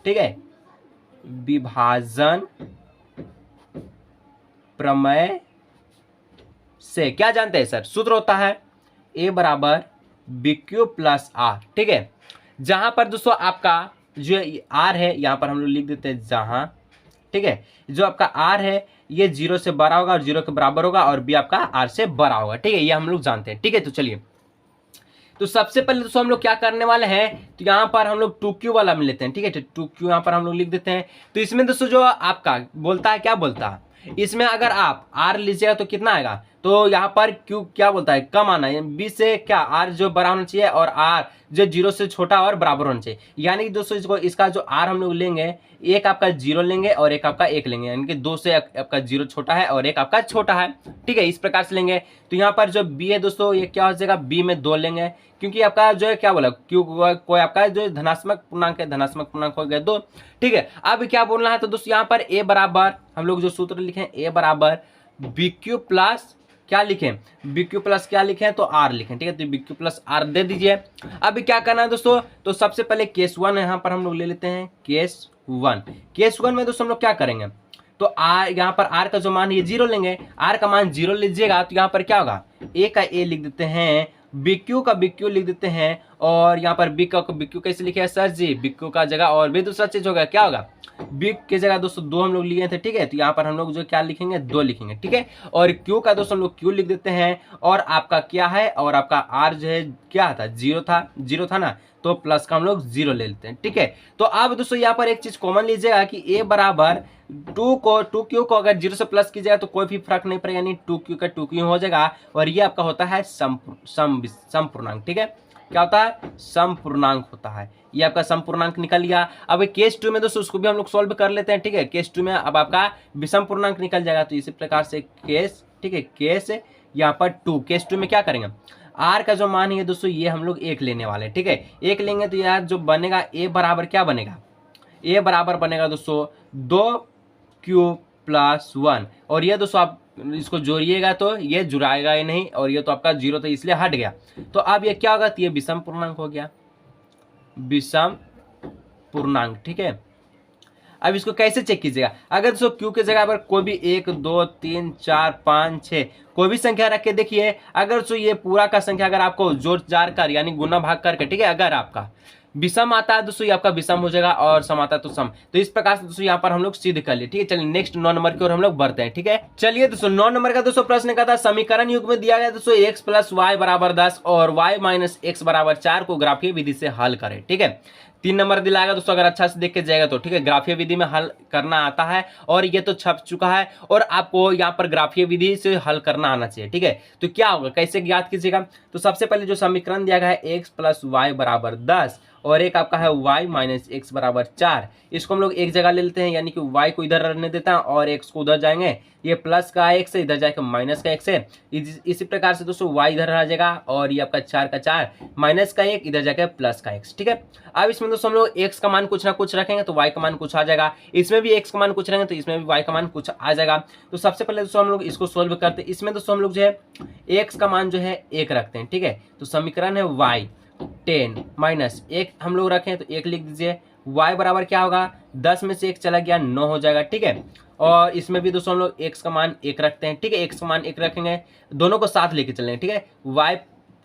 ठीक है, विभाजन प्रमेय से क्या जानते हैं सर, सूत्र होता है a बराबर BQ+R, ठीक है। जहां पर दोस्तों आपका जो R है यहां पर हम लोग लिख देते हैं जहां, ठीक है, जो आपका R है ये 0 से बड़ा होगा और 0 के बराबर होगा और B आपका R से बड़ा होगा, ठीक है, ये हम लोग जानते हैं, ठीक है। तो चलिए तो सबसे पहले दोस्तों हम लोग क्या करने वाले हैं, तो यहाँ पर हम लोग 2q वाला में लेते हैं, ठीक है, तो 2q यहाँ पर हम लोग लिख देते हैं। तो इसमें दोस्तों जो आपका बोलता है क्या बोलता है, इसमें अगर आप R लीजिएगा तो कितना आएगा, तो यहाँ पर Q क्या बोलता है कम आना है, B से क्या R जो बड़ा होना चाहिए और R जो 0 से छोटा और बराबर होना चाहिए, यानी कि दोस्तों इसको इसका जो R हम लोग लेंगे, एक आपका 0 लेंगे और एक आपका 1 लेंगे, यानी कि 2 से आपका 0 छोटा है और एक आपका छोटा है, ठीक है, इस प्रकार से लेंगे। तो यहाँ पर जो B है दोस्तों ये क्या हो जाएगा, B में 2 लेंगे क्योंकि आपका जो है क्या बोला Q कोई आपका जो धनात्मक पूर्णांक है, धनात्मक पूर्णांक हो गया 2, ठीक है। अब क्या बोलना है, तो दोस्तों यहाँ पर A बराबर हम लोग जो सूत्र लिखे A बराबर BQ प्लस क्या लिखें, BQ प्लस क्या लिखें तो R लिखें, ठीक है, तो BQ प्लस R दे दीजिए। अब क्या करना है दोस्तों, तो सबसे पहले केस 1 यहाँ पर हम लोग ले लेते हैं, केस 1 में दोस्तों हम लोग क्या करेंगे, तो R यहाँ पर R का जो मान है ये 0 लेंगे, R का मान 0 लीजिएगा तो यहाँ पर क्या होगा A का A लिख देते हैं, BQ का BQ लिख देते हैं और यहाँ पर B का BQ कैसे लिखे है सर जी, BQ का जगह और भी दूसरा चीज होगा क्या होगा, B की जगह दोस्तों 2 हम लोग लिए थे, ठीक है, तो यहाँ पर हम लोग जो क्या लिखेंगे 2 लिखेंगे, ठीक है। और Q का दोस्तों हम लोग Q लिख देते हैं और आपका क्या है और आपका R जो है क्या था 0 था ना, तो प्लस का हम लोग 0 ले लेते हैं, ठीक है। तो अब दोस्तों यहाँ पर एक चीज कॉमन लीजिएगा कि A बराबर 2Q को अगर 0 से प्लस कीजिएगा तो कोई भी फर्क नहीं पड़ेगा, यानी 2Q का 2Q हो जाएगा और ये आपका होता है सम पूर्णांक, ठीक है, क्या होता है सम पूर्णांक होता है, ये आपका सम पूर्णांक निकल गया। अब केस 2 में दोस्तों उसको भी हम लोग सॉल्व कर लेते हैं, ठीक है, केस 2 में अब आपका विषम पूर्णांक निकल जाएगा, तो इसी प्रकार से केस, ठीक है, केस यहाँ पर 2, केस 2 में क्या करेंगे R का जो मान है दोस्तों ये हम लोग 1 लेने वाले, ठीक है, 1 लेंगे तो यार जो बनेगा A बराबर क्या बनेगा, A बराबर बनेगा दोस्तों 2Q+1 और ये दोस्तों आप इसको जोड़िएगा तो ये जुड़ाएगा ही नहीं और ये तो आपका 0 था इसलिए हट गया, तो अब ये क्या होगा, तो ये विषम पूर्णांक हो गया, विषम पूर्णांक, ठीक है। अब इसको कैसे चेक कीजिएगा, अगर दोस्तों क्यू की जगह पर कोई भी 1 2 3 4 5 6 कोई भी संख्या रख के देखिए, अगर दोस्तों ये पूरा का संख्या अगर आपको जोड़ जार कर यानी गुना भाग करके, ठीक है, अगर आपका विषम आता है दोस्तों, ये आपका विषम हो जाएगा, और सम आता है तो सम। तो इस प्रकार से दोस्तों यहाँ पर हम लोग सिद्ध कर लिए, ठीक है। चलिए नेक्स्ट 9 नंबर की ओर हम लोग बढ़ते हैं, ठीक है। चलिए दोस्तों 9 नंबर का दोस्तों प्रश्न का था, समीकरण युग में दिया गया दोस्तों x प्लस वाई बराबर 10 और y माइनस एक्स बराबर 4 को ग्राफीय विधि से हल करें, ठीक है। 3 नंबर दिलाएगा दोस्तों, अगर अच्छा से देख के जाएगा तो, ठीक है। ग्राफीय विधि में हल करना आता है और ये तो छप चुका है, और आपको यहाँ पर ग्राफीय विधि से हल करना आना चाहिए, ठीक है। तो क्या होगा, कैसे ज्ञात कीजिएगा, तो सबसे पहले जो समीकरण दिया गया है x प्लस वाई बराबर 10 और एक आपका है y माइनस एक्स बराबर 4, इसको हम लोग एक जगह ले लेते हैं, यानी कि y को इधर रहने देता है और x को उधर जाएंगे, ये प्लस का x है, इधर जाएगा माइनस का x है। इसी प्रकार से दोस्तों y इधर आ जाएगा और ये आपका 4 का 4 माइनस का 1 इधर जाएगा प्लस का x, ठीक है। अब इसमें दोस्तों हम लोग x का मान कुछ ना कुछ रखेंगे तो y का मान कुछ आ जाएगा, इसमें भी x का मान कुछ रखेंगे तो इसमें भी y का मान कुछ आ जाएगा। तो सबसे पहले दोस्तों हम लोग इसको सोल्व करते हैं। इसमें दोस्तों हम लोग जो है x का मान जो है 1 रखते हैं, ठीक है। तो समीकरण है y 10 माइनस 1 हम लोग रखें तो 1 लिख दीजिए, y बराबर क्या होगा, 10 में से 1 चला गया 9 हो जाएगा, ठीक है। और इसमें भी दोस्तों हम लोग x का मान 1 रखते हैं, ठीक है। x का मान 1 रखेंगे, दोनों को साथ लेके चलेंगे, ठीक है। y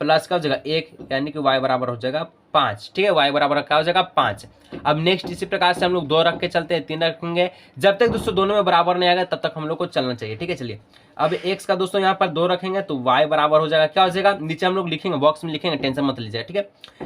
प्लस का हो जाएगा 1 यानी कि y बराबर हो जाएगा 5, ठीक है। y बराबर क्या हो जाएगा 5। अब नेक्स्ट इसी प्रकार से हम लोग 2 रख के चलते हैं, 3 रखेंगे, जब तक दोस्तों दोनों में बराबर नहीं आएगा तब तक हम लोग को चलना चाहिए, ठीक है। चलिए अब x का दोस्तों यहाँ पर 2 रखेंगे तो y बराबर हो जाएगा क्या हो जाएगा, नीचे हम लोग लिखेंगे, बॉक्स में लिखेंगे, टेंशन मत लीजिए, ठीक है।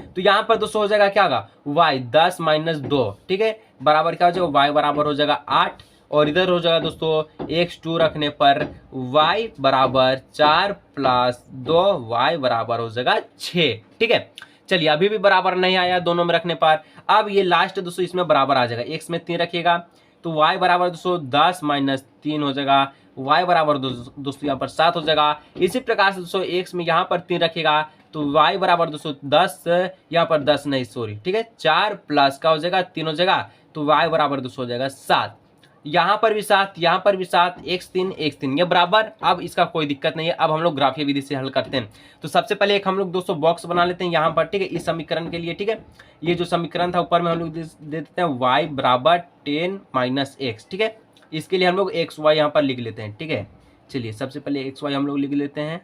तो यहाँ पर दोस्तों हो जाएगा क्या होगा, y 10 माइनस 2, ठीक है, बराबर क्या हो जाएगा, y बराबर हो जाएगा 8, और इधर हो जाएगा दोस्तों x2 रखने पर y बराबर 4 प्लस 2y बराबर हो जाएगा 6, ठीक है। चलिए अभी भी बराबर नहीं आया दोनों में रखने पर, अब ये लास्ट दोस्तों इसमें बराबर आ जाएगा, x में 3 रखिएगा तो y बराबर दोस्तों 10 माइनस 3 हो जाएगा, y बराबर दोस्तों यहाँ पर 7 हो जाएगा। इसी प्रकार से दोस्तों x में यहाँ पर 3 रखिएगा तो y बराबर दोस्तों 10, यहाँ पर 10 नहीं सॉरी, ठीक है, 4 प्लस का हो जाएगा 3 हो जाएगा, तो y बराबर दोस्तों हो जाएगा 7, यहाँ पर भी 7, यहाँ पर भी 7, x3 ये बराबर। अब इसका कोई दिक्कत नहीं है, अब हम लोग ग्राफीय विधि से हल करते हैं। तो सबसे पहले एक हम लोग दोस्तों बॉक्स बना लेते हैं यहाँ पर, ठीक है, इस समीकरण के लिए, ठीक है। ये जो समीकरण था ऊपर में हम लोग दे देते हैं y बराबर 10 माइनस एक्स, ठीक है। इसके लिए हम लोग एक्स वाई यहाँ पर लिख लेते हैं, ठीक है। चलिए सबसे पहले एक्स वाई हम लोग लिख लेते हैं,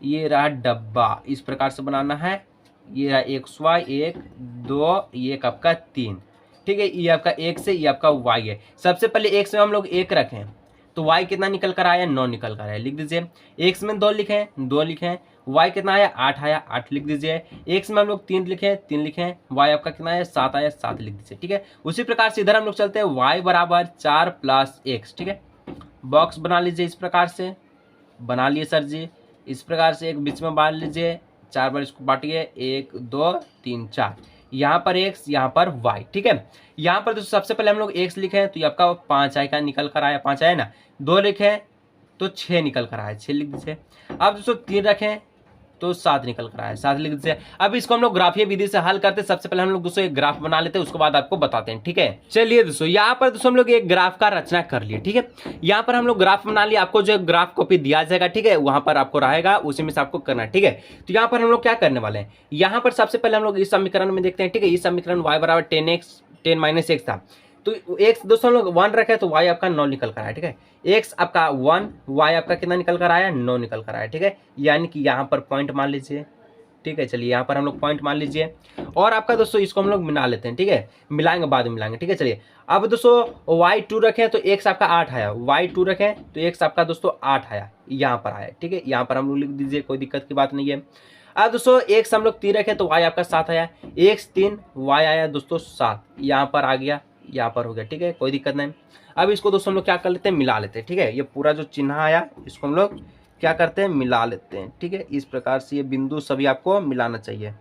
ये रहा डब्बा, इस प्रकार से बनाना है, ये रहा एक्स वाई 1 2 ये आपका 3, ठीक है। ये आपका x है, ये आपका y है। सबसे पहले x में हम लोग 1 रखें तो y कितना निकल कर आया, 9 निकल कर आया, लिख दीजिए। x में 2 लिखें, 2 लिखें, y कितना आया, 8 आया, 8 लिख दीजिए। x में हम लोग 3 लिखें, 3 लिखें, y आपका कितना आया, 7 आया, 7 लिख दीजिए, ठीक है। उसी प्रकार से इधर हम लोग चलते हैं, y बराबर 4 प्लस x, ठीक है। बॉक्स बना लीजिए, इस प्रकार से बना लिए सर जी, इस प्रकार से एक बीच में बांट लीजिए, 4 बार इसको बांटिए, 1 2 3 4, यहाँ पर x यहाँ पर y, ठीक है। यहाँ पर दोस्तों सबसे पहले हम लोग x लिखे तो ये आपका 5 आएगा, निकल कर आया, 5 आया ना, 2 लिखे तो 6 निकल कर आया, 6 लिख दीजिए। अब दोस्तों 3 रखें तो 7 निकल कर आया, 7 लिख दीजिए। अब इसको हम लोग ग्राफीय विधि से हल करते हैं। सबसे पहले हम लोग दोस्तों एक ग्राफ बना लेते हैं, उसके बाद आपको बताते हैं, ठीक है। चलिए दोस्तों यहाँ पर दोस्तों हम लोग एक ग्राफ का रचना कर लिए, ठीक है। यहाँ पर हम लोग ग्राफ बना लिया, आपको जो ग्राफ कॉपी दिया जाएगा, ठीक है, वहां पर आपको रहेगा, उसी में से आपको करना है, ठीक है। तो यहाँ पर हम लोग क्या करने वाले हैं, यहाँ पर सबसे पहले हम लोग इस समीकरण में देखते हैं, ठीक है। इस समीकरण y बराबर 10 माइनस एक्स था, तो x दोस्तों हम लोग 1 रखे तो y आपका 9 निकल कर आया, ठीक है। x आपका 1, y आपका कितना निकल कर आया, 9 निकल कर आया, ठीक है। यानी कि यहाँ पर पॉइंट मान लीजिए, ठीक है। चलिए यहाँ पर हम लोग पॉइंट मान लीजिए, और आपका दोस्तों इसको हम लोग मिला लेते हैं, ठीक है, मिलाएंगे बाद में मिलाएंगे, ठीक है। चलिए अब दोस्तों y2 रखें तो x आपका 8 आया, y2 रखें तो x आपका दोस्तों 8 आया, यहाँ पर आया, ठीक है। यहाँ पर हम लोग लिख दीजिए, कोई दिक्कत की बात नहीं है। अब दोस्तों x हम लोग 3 रखें तो y आपका 7 आया, x 3 y आया दोस्तों 7, यहाँ पर आ गया, यहाँ पर हो गया, ठीक है, कोई दिक्कत नहीं। अब इसको दोस्तों हम लोग क्या कर लेते हैं, मिला लेते हैं, ठीक है। ये पूरा जो चिन्ह आया इसको हम लोग क्या करते हैं, मिला लेते हैं, ठीक है। इस प्रकार से ये बिंदु सभी आपको मिलाना चाहिए,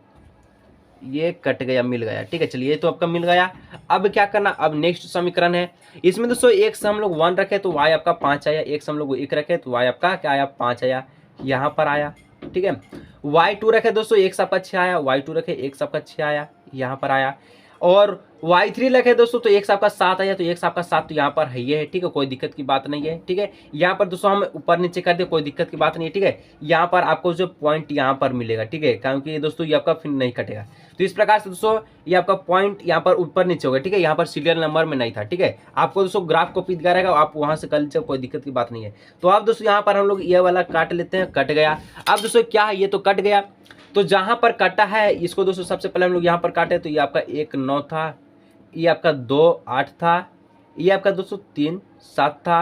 ये कट गया, मिल गया, ठीक है। चलिए ये तो आपका मिल गया। अब क्या करना, अब नेक्स्ट समीकरण है, इसमें दोस्तों x हम लोग 1 रखे तो y आपका 5 आया, x हम लोग 1 रखे तो y आपका क्या आया, 5 आया, यहाँ पर आया, ठीक है। y2 रखे दोस्तों x आपका 6 आया, y2 रखे x आपका 6 आया, यहाँ पर आया, और y3 लखे दोस्तों तो x आपका 7 आया, तो x आपका 7 तो यहाँ पर है, ये है, ठीक है, कोई दिक्कत की बात नहीं है, ठीक है। यहाँ पर दोस्तों हम ऊपर नीचे कर दे, कोई दिक्कत की बात नहीं है, ठीक है। यहाँ पर आपको जो पॉइंट यहाँ पर मिलेगा, ठीक है, क्योंकि दोस्तों ये आपका फिर नहीं कटेगा। तो इस प्रकार से दोस्तों ये आपका पॉइंट यहाँ पर ऊपर नीचे होगा, ठीक है। यहाँ पर सीरियल नंबर में नहीं था, ठीक है। आपको दोस्तों ग्राफ कॉपी दिखा रहेगा, आप वहाँ से कर लीजिए, कोई दिक्कत की बात नहीं है। तो आप दोस्तों यहाँ पर हम लोग ये वाला काट लेते हैं, कट गया। अब दोस्तों क्या है, ये तो कट गया, तो जहाँ पर कटा है इसको दोस्तों सबसे पहले हम लोग यहाँ पर काटे, तो ये आपका 1 9 था, ये आपका 2 8 था, ये आपका दोस्तों 3 7 था,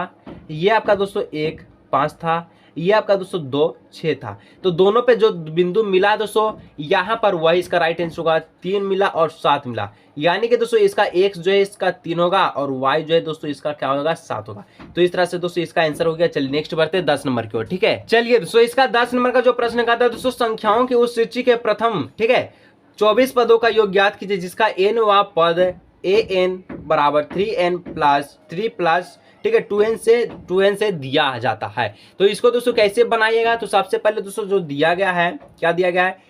ये आपका दोस्तों 1 5 था, ये आपका दोस्तों 2 6 था। तो दोनों पे जो बिंदु मिला दोस्तों, यहाँ पर वही इसका राइट आंसर होगा, 3 मिला और 7 मिला, यानी कि दोस्तों इसका x जो है इसका 3 होगा और y जो है दोस्तों इसका क्या होगा, 7 होगा। तो इस तरह से दोस्तों इसका आंसर हो गया। चलिए नेक्स्ट बढ़ते हैं 10 नंबर की ओर, ठीक है। चलिए दोस्तों इसका 10 नंबर का जो प्रश्न कहता है दोस्तों, संख्याओं की उस सूची के प्रथम, ठीक है, 24 पदों का योग ज्ञात कीजिए जिसका n वां पद an बराबर 3n प्लस 3 प्लस, ठीक है, 2n से दिया जाता है। तो इसको दोस्तों कैसे बनाइएगा, तो सबसे पहले दोस्तों जो दिया गया है, क्या दिया गया है,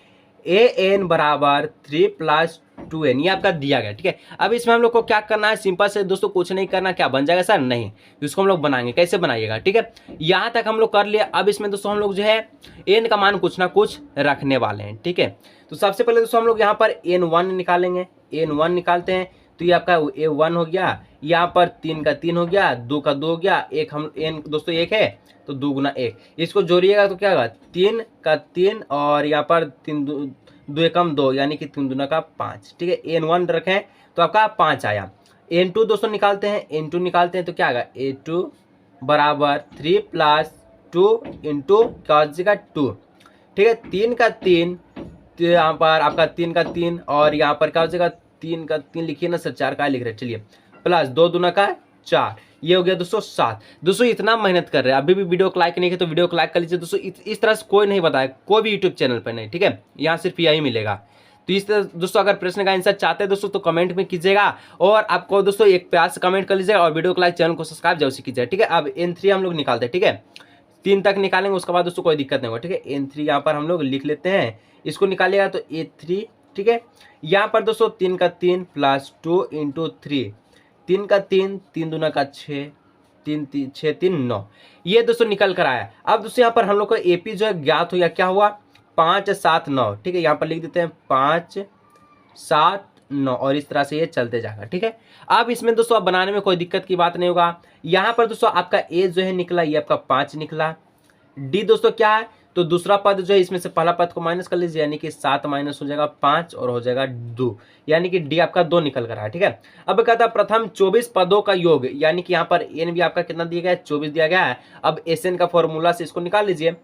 an बराबर 3 प्लस 2n, ये आपका दिया गया, ठीक है। अब इसमें हम लोग को क्या करना है, सिंपल से दोस्तों कुछ नहीं करना, क्या बन जाएगा सर, नहीं, इसको हम लोग बनाएंगे, कैसे बनाइएगा, ठीक है। यहाँ तक हम लोग कर लिए। अब इसमें दोस्तों हम लोग जो है n का मान कुछ ना कुछ रखने वाले हैं, ठीक है। तो सबसे पहले दोस्तों हम लोग यहाँ पर n1 निकालेंगे, n1 निकालते हैं, तो ये आपका a1 हो गया, यहाँ पर 3 का 3 हो गया, 2 का 2 हो गया, एक हम n दोस्तों 1 है तो 2 गुना 1, इसको जोड़िएगा तो क्या होगा, 3 का 3 और यहाँ पर 3 2 एकम 2, यानी कि 3 दूना का 5, ठीक है। n1 रखें तो आपका 5 आया। n2 दोस्तों निकालते हैं, n2 निकालते हैं तो क्या आएगा, a2 बराबर 3 प्लस 2 इंटू क्या हो जाएगा 2, ठीक है। 3 का 3, तो यहाँ पर आपका 3 का 3 और यहाँ पर क्या हो जाएगा, 3 का 3 लिखिए ना सर, 4 का लिख रहे हैं, चलिए, प्लस 2 दूना का 4, ये हो गया दोस्तों 7। दोस्तों इतना मेहनत कर रहे हैं, अभी भी वीडियो को लाइक नहीं किया तो वीडियो को लाइक कर लीजिए दोस्तों। इस तरह से कोई नहीं बताया, कोई भी यूट्यूब चैनल पर नहीं, ठीक है, यहाँ सिर्फ यही मिलेगा। तो इस तरह दोस्तों अगर प्रश्न का आंसर चाहते हैं दोस्तों तो कमेंट में कीजिएगा, और आपको दोस्तों एक प्यार से कमेंट कर लीजिएगा और वीडियो को लाइक, चैनल को सब्सक्राइब जरूर कीजिएगा, ठीक है। अब n3 हम लोग निकालते हैं, ठीक है, 3 तक निकालेंगे, उसके बाद दोस्तों कोई दिक्कत नहीं होगा, ठीक है। n3 यहाँ पर हम लोग लिख लेते हैं, इसको निकालिएगा तो a3, ठीक है। यहाँ पर दोस्तों 3 का 3 प्लस 2 इंटू 3, 3 का 3, 3 दूना का 6, 3 6 3 9, ये दोस्तों निकल कर आया। अब दोस्तों यहाँ पर हम लोग का एपी जो है ज्ञात हो गया, क्या हुआ, 5 7 9, ठीक है। यहाँ पर लिख देते हैं 5 7 9 और इस तरह से ये चलते जाएगा, ठीक है। अब इसमें दोस्तों अब बनाने में कोई दिक्कत की बात नहीं होगा। यहाँ पर दोस्तों आपका ए जो है निकला, ये आपका 5 निकला। डी दोस्तों क्या है, तो दूसरा पद जो है इसमें से पहला पद को माइनस कर लीजिए, यानी कि 7 माइनस हो जाएगा 5 और हो जाएगा 2, यानी कि डी आपका 2 निकल कर रहा है, ठीक है। अब कहता है प्रथम 24 पदों का योग, यानी कि यहाँ पर एन भी आपका कितना दिया गया है, 24 दिया गया है। अब एस एन का फॉर्मूला से इसको निकाल लीजिए,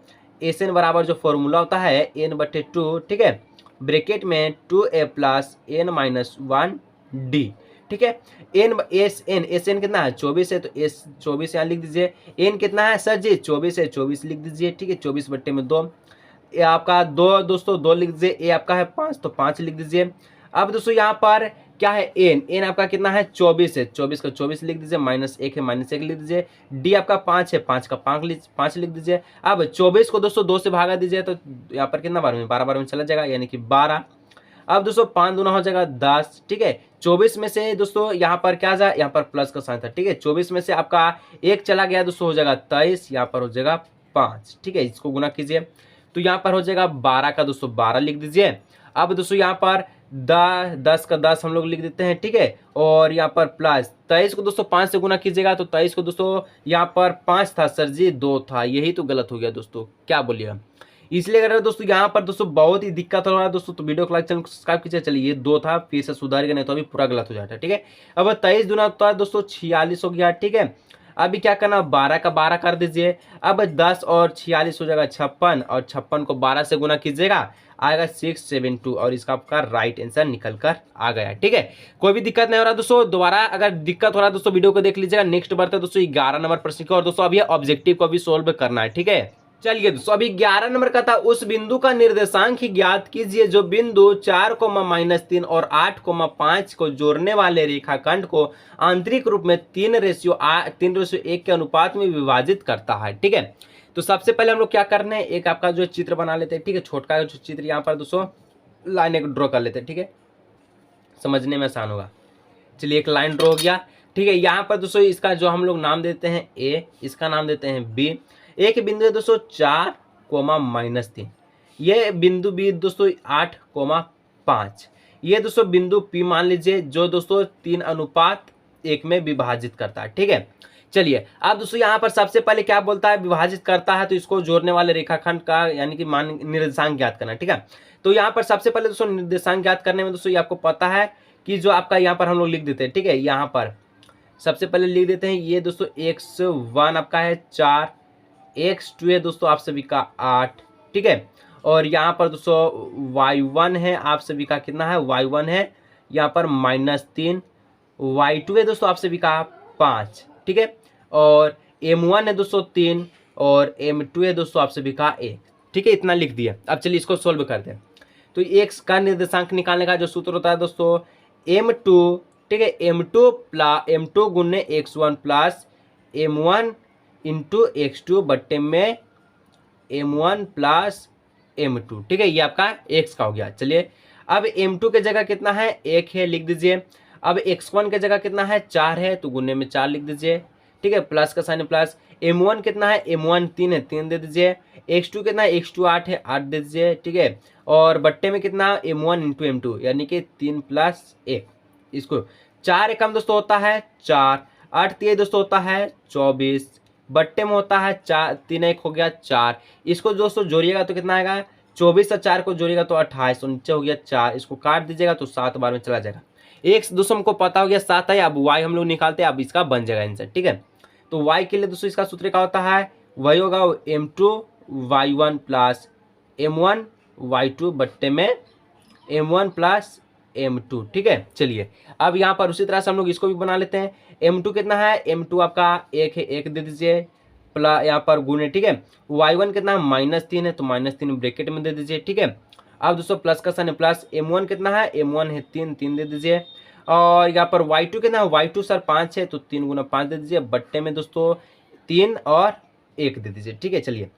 एस एन बराबर जो फॉर्मूला होता है n/2, ठीक है, ब्रैकेट में 2a plus n minus 1 D, ठीक है। एस एन कितना है, 24 है, तो एस 24 यहाँ लिख दीजिए। एन कितना है सर जी, 24 है, 24 लिख दीजिए, ठीक है। 24/2, ए आपका 2 दोस्तों 2 लिख दीजिए। ए आपका है 5 तो 5 लिख दीजिए। अब दोस्तों यहाँ पर क्या है, एन आपका कितना है, 24 है, 24 का 24 लिख दीजिए, -1 है, -1 लिख दीजिए। डी आपका 5 है, 5 का 5 लिख दीजिए। अब 24 को दोस्तों 2 से भागा दीजिए, तो यहाँ पर कितना बार में, 12 बार में चला जाएगा, यानी कि 12। अब दोस्तों 5 दूना हो जाएगा 10, ठीक है। 24 में से दोस्तों यहाँ पर क्या जाए, यहाँ पर प्लस का साइन था, ठीक है। 24 में से आपका 1 चला गया दोस्तों, हो जाएगा 23, यहाँ पर हो जाएगा 5, ठीक है। इसको गुना कीजिए तो यहाँ पर हो जाएगा 12 का दोस्तों 12 लिख दीजिए। अब दोस्तों यहाँ पर 10 का 10 हम लोग लिख देते हैं, ठीक है। और यहाँ पर प्लस 23 को दोस्तों 5 से गुना कीजिएगा, तो 23 को दोस्तों यहाँ पर 5 था सर जी, 2 था, यही तो गलत हो गया दोस्तों, क्या बोलिएगा। इसलिए अगर दोस्तों यहाँ पर दोस्तों बहुत ही दिक्कत हो रहा है दोस्तों, तो वीडियो को लाइक, चैनल को सब्सक्राइब कीजिए। चलिए ये 2 था, फिर से सुधारिएगा, नहीं तो अभी पूरा गलत हो जाता है, ठीक है। अब 23 दूना होता है दोस्तों 46 हो गया, ठीक है। अभी क्या करना, 12 का 12 कर दीजिए। अब 10 और 46 हो जाएगा 56, और 56 को 12 से गुना कीजिएगा, आएगा 672, और इसका आपका राइट आंसर निकल कर आ गया, ठीक है। कोई भी दिक्कत नहीं हो रहा दोस्तों, दोबारा अगर दिक्कत हो रहा है दोस्तों वीडियो को देख लीजिएगा। नेक्स्ट बढ़ते हैं दोस्तों 11 नंबर प्रश्न की, और दोस्तों अभी ऑब्जेक्टिव को भी सोल्व करना है, ठीक है। चलिए दोस्तों अभी 11 नंबर का था, उस बिंदु का निर्देशांक ही ज्ञात कीजिए जो बिंदु 4, और 8, 5 को जोड़ने वाले रेखाखंड को आंतरिक रूप में 3:1 के अनुपात में विभाजित करता है, ठीक है। तो सबसे पहले हम लोग क्या करने हैं, एक आपका जो चित्र बना लेते हैं, ठीक है। छोटा जो चित्र यहाँ पर दोस्तों लाइन ड्रॉ कर लेते हैं, ठीक है, समझने में आसान होगा। चलिए एक लाइन ड्रॉ हो गया। ठीक है, यहाँ पर दोस्तों इसका जो हम लोग नाम देते हैं ए, इसका नाम देते हैं बी। एक बिंदु है दोस्तों 4, -3, ये बिंदु बी दोस्तों 8, 5, ये दोस्तों बिंदु पी मान लीजिए जो दोस्तों 3:1 में विभाजित करता है। ठीक है, चलिए अब दोस्तों यहाँ पर सबसे पहले क्या बोलता है, विभाजित करता है तो इसको जोड़ने वाले रेखाखंड का यानी कि मान निर्देशांक ज्ञात करना। ठीक है, तो यहाँ पर सबसे पहले दोस्तों निर्देशांक ज्ञात करने में दोस्तों ये आपको पता है कि जो आपका यहाँ पर हम लोग लिख देते हैं। ठीक है, यहाँ पर सबसे पहले लिख देते हैं ये दोस्तों x1 आपका है 4, x2 है दोस्तों आप सभी का 8। ठीक है, और यहाँ पर दोस्तों y1 है आप सभी का कितना है, y1 है यहाँ पर -3, y2 है दोस्तों आप सभी का 5। ठीक है, और m1 है दोस्तों 3 और m2 है दोस्तों आप सभी का 1। ठीक है, इतना लिख दिया। अब चलिए इसको सोल्व करते हैं। तो x का निर्देशांक निकालने का जो सूत्र होता है दोस्तों m2, ठीक है, m2 गुने x1 plus m1 into x2 बट्टे में m1 प्लस m2। ठीक है, ये आपका x का हो गया। चलिए अब m2 के जगह कितना है, 1 है, लिख दीजिए। अब x1 के जगह कितना है, 4 है, तो गुने में 4 लिख दीजिए। ठीक है, प्लस का साइन प्लस। m1 कितना है, m1 3 है, 3 दे दीजिए। x2 कितना है, x2 8 है, 8 दे दीजिए। ठीक है, और बट्टे में कितना m1 इंटू m2 यानी कि 3 + 1। इसको 4 एकम दोस्तों होता है 4, 8 3 दोस्तों होता है 24, बट्टे में होता है 4, 3 1 हो गया 4। इसको दोस्तों जोड़िएगा तो कितना आएगा, 24 और 4 को जोड़िएगा तो 28, तो नीचे हो गया 4। इसको काट दीजिएगा तो 7 बार में चला जाएगा। x दोस्तों हमको पता हो गया 7 है। अब y हम लोग निकालते हैं, अब इसका बन जाएगा आंसर। ठीक है, तो y के लिए दोस्तों इसका सूत्र क्या होता है, वही होगा m2 y1 plus m1 y2 बट्टे में m1 प्लस m2। ठीक है, चलिए अब यहाँ पर उसी तरह से हम लोग इसको भी बना लेते हैं। m2 कितना है, m2 आपका 1 है, 1 दे दीजिए प्लस यहाँ पर गुने। ठीक है, y1 कितना है, -3 है, तो -3 ब्रैकेट में दे दीजिए। ठीक है, अब दोस्तों प्लस का साइन प्लस। m1 कितना है, m1 है 3, 3 दे दीजिए। और यहाँ पर y2 कितना है, y2 सर 5 है, तो 3 गुना 5 दे दीजिए, बट्टे में दोस्तों 3 और 1 दे दीजिए। ठीक है, चलिए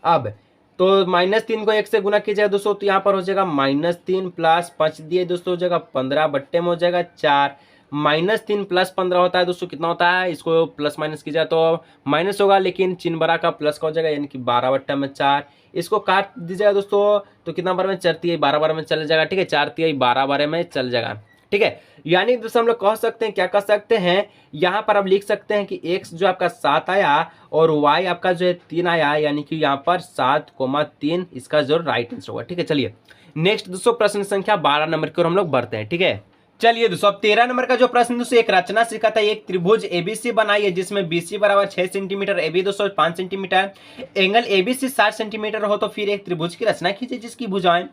अब तो -3 को 1 से गुना कीजिएगा दोस्तों, तो यहाँ पर हो जाएगा -3 प्लस 5 दिए दोस्तों हो जाएगा 15, बट्टे में हो जाएगा 4। -3 + 15 होता है दोस्तों कितना होता है, इसको प्लस माइनस कीजिए तो माइनस होगा, लेकिन चिन्ह बड़ा का प्लस का हो जाएगा यानी कि 12 बट्टा में 4। इसको काट दीजिएगा दोस्तों तो कितना बार में, 4 × 12 बार में चल जाएगा। ठीक है, 4 × 12 बार में चल जाएगा। ठीक है, यानी दोस्तों हम लोग कह सकते हैं, क्या कह सकते हैं, यहाँ पर अब लिख सकते हैं कि x जो आपका 7 आया और y आपका जो है 3 आया, यानी कि यहाँ पर 7,3 इसका जो राइट आंसर होगा। ठीक है, चलिए नेक्स्ट दोस्तों प्रश्न संख्या 12 नंबर की ओर हम लोग बढ़ते हैं। ठीक है, चलिए दोस्तों अब 13 नंबर का जो प्रश्न दोस्तों, एक रचना सिखाता है, एक त्रिभुज एबीसी बनाइए जिसमें BC बराबर 6 सेंटीमीटर, AB दोस्तों 5 सेंटीमीटर, एंगल ABC 60 सेंटीमीटर हो तो फिर एक त्रिभुज की रचना कीजिए जिसकी भुजाएं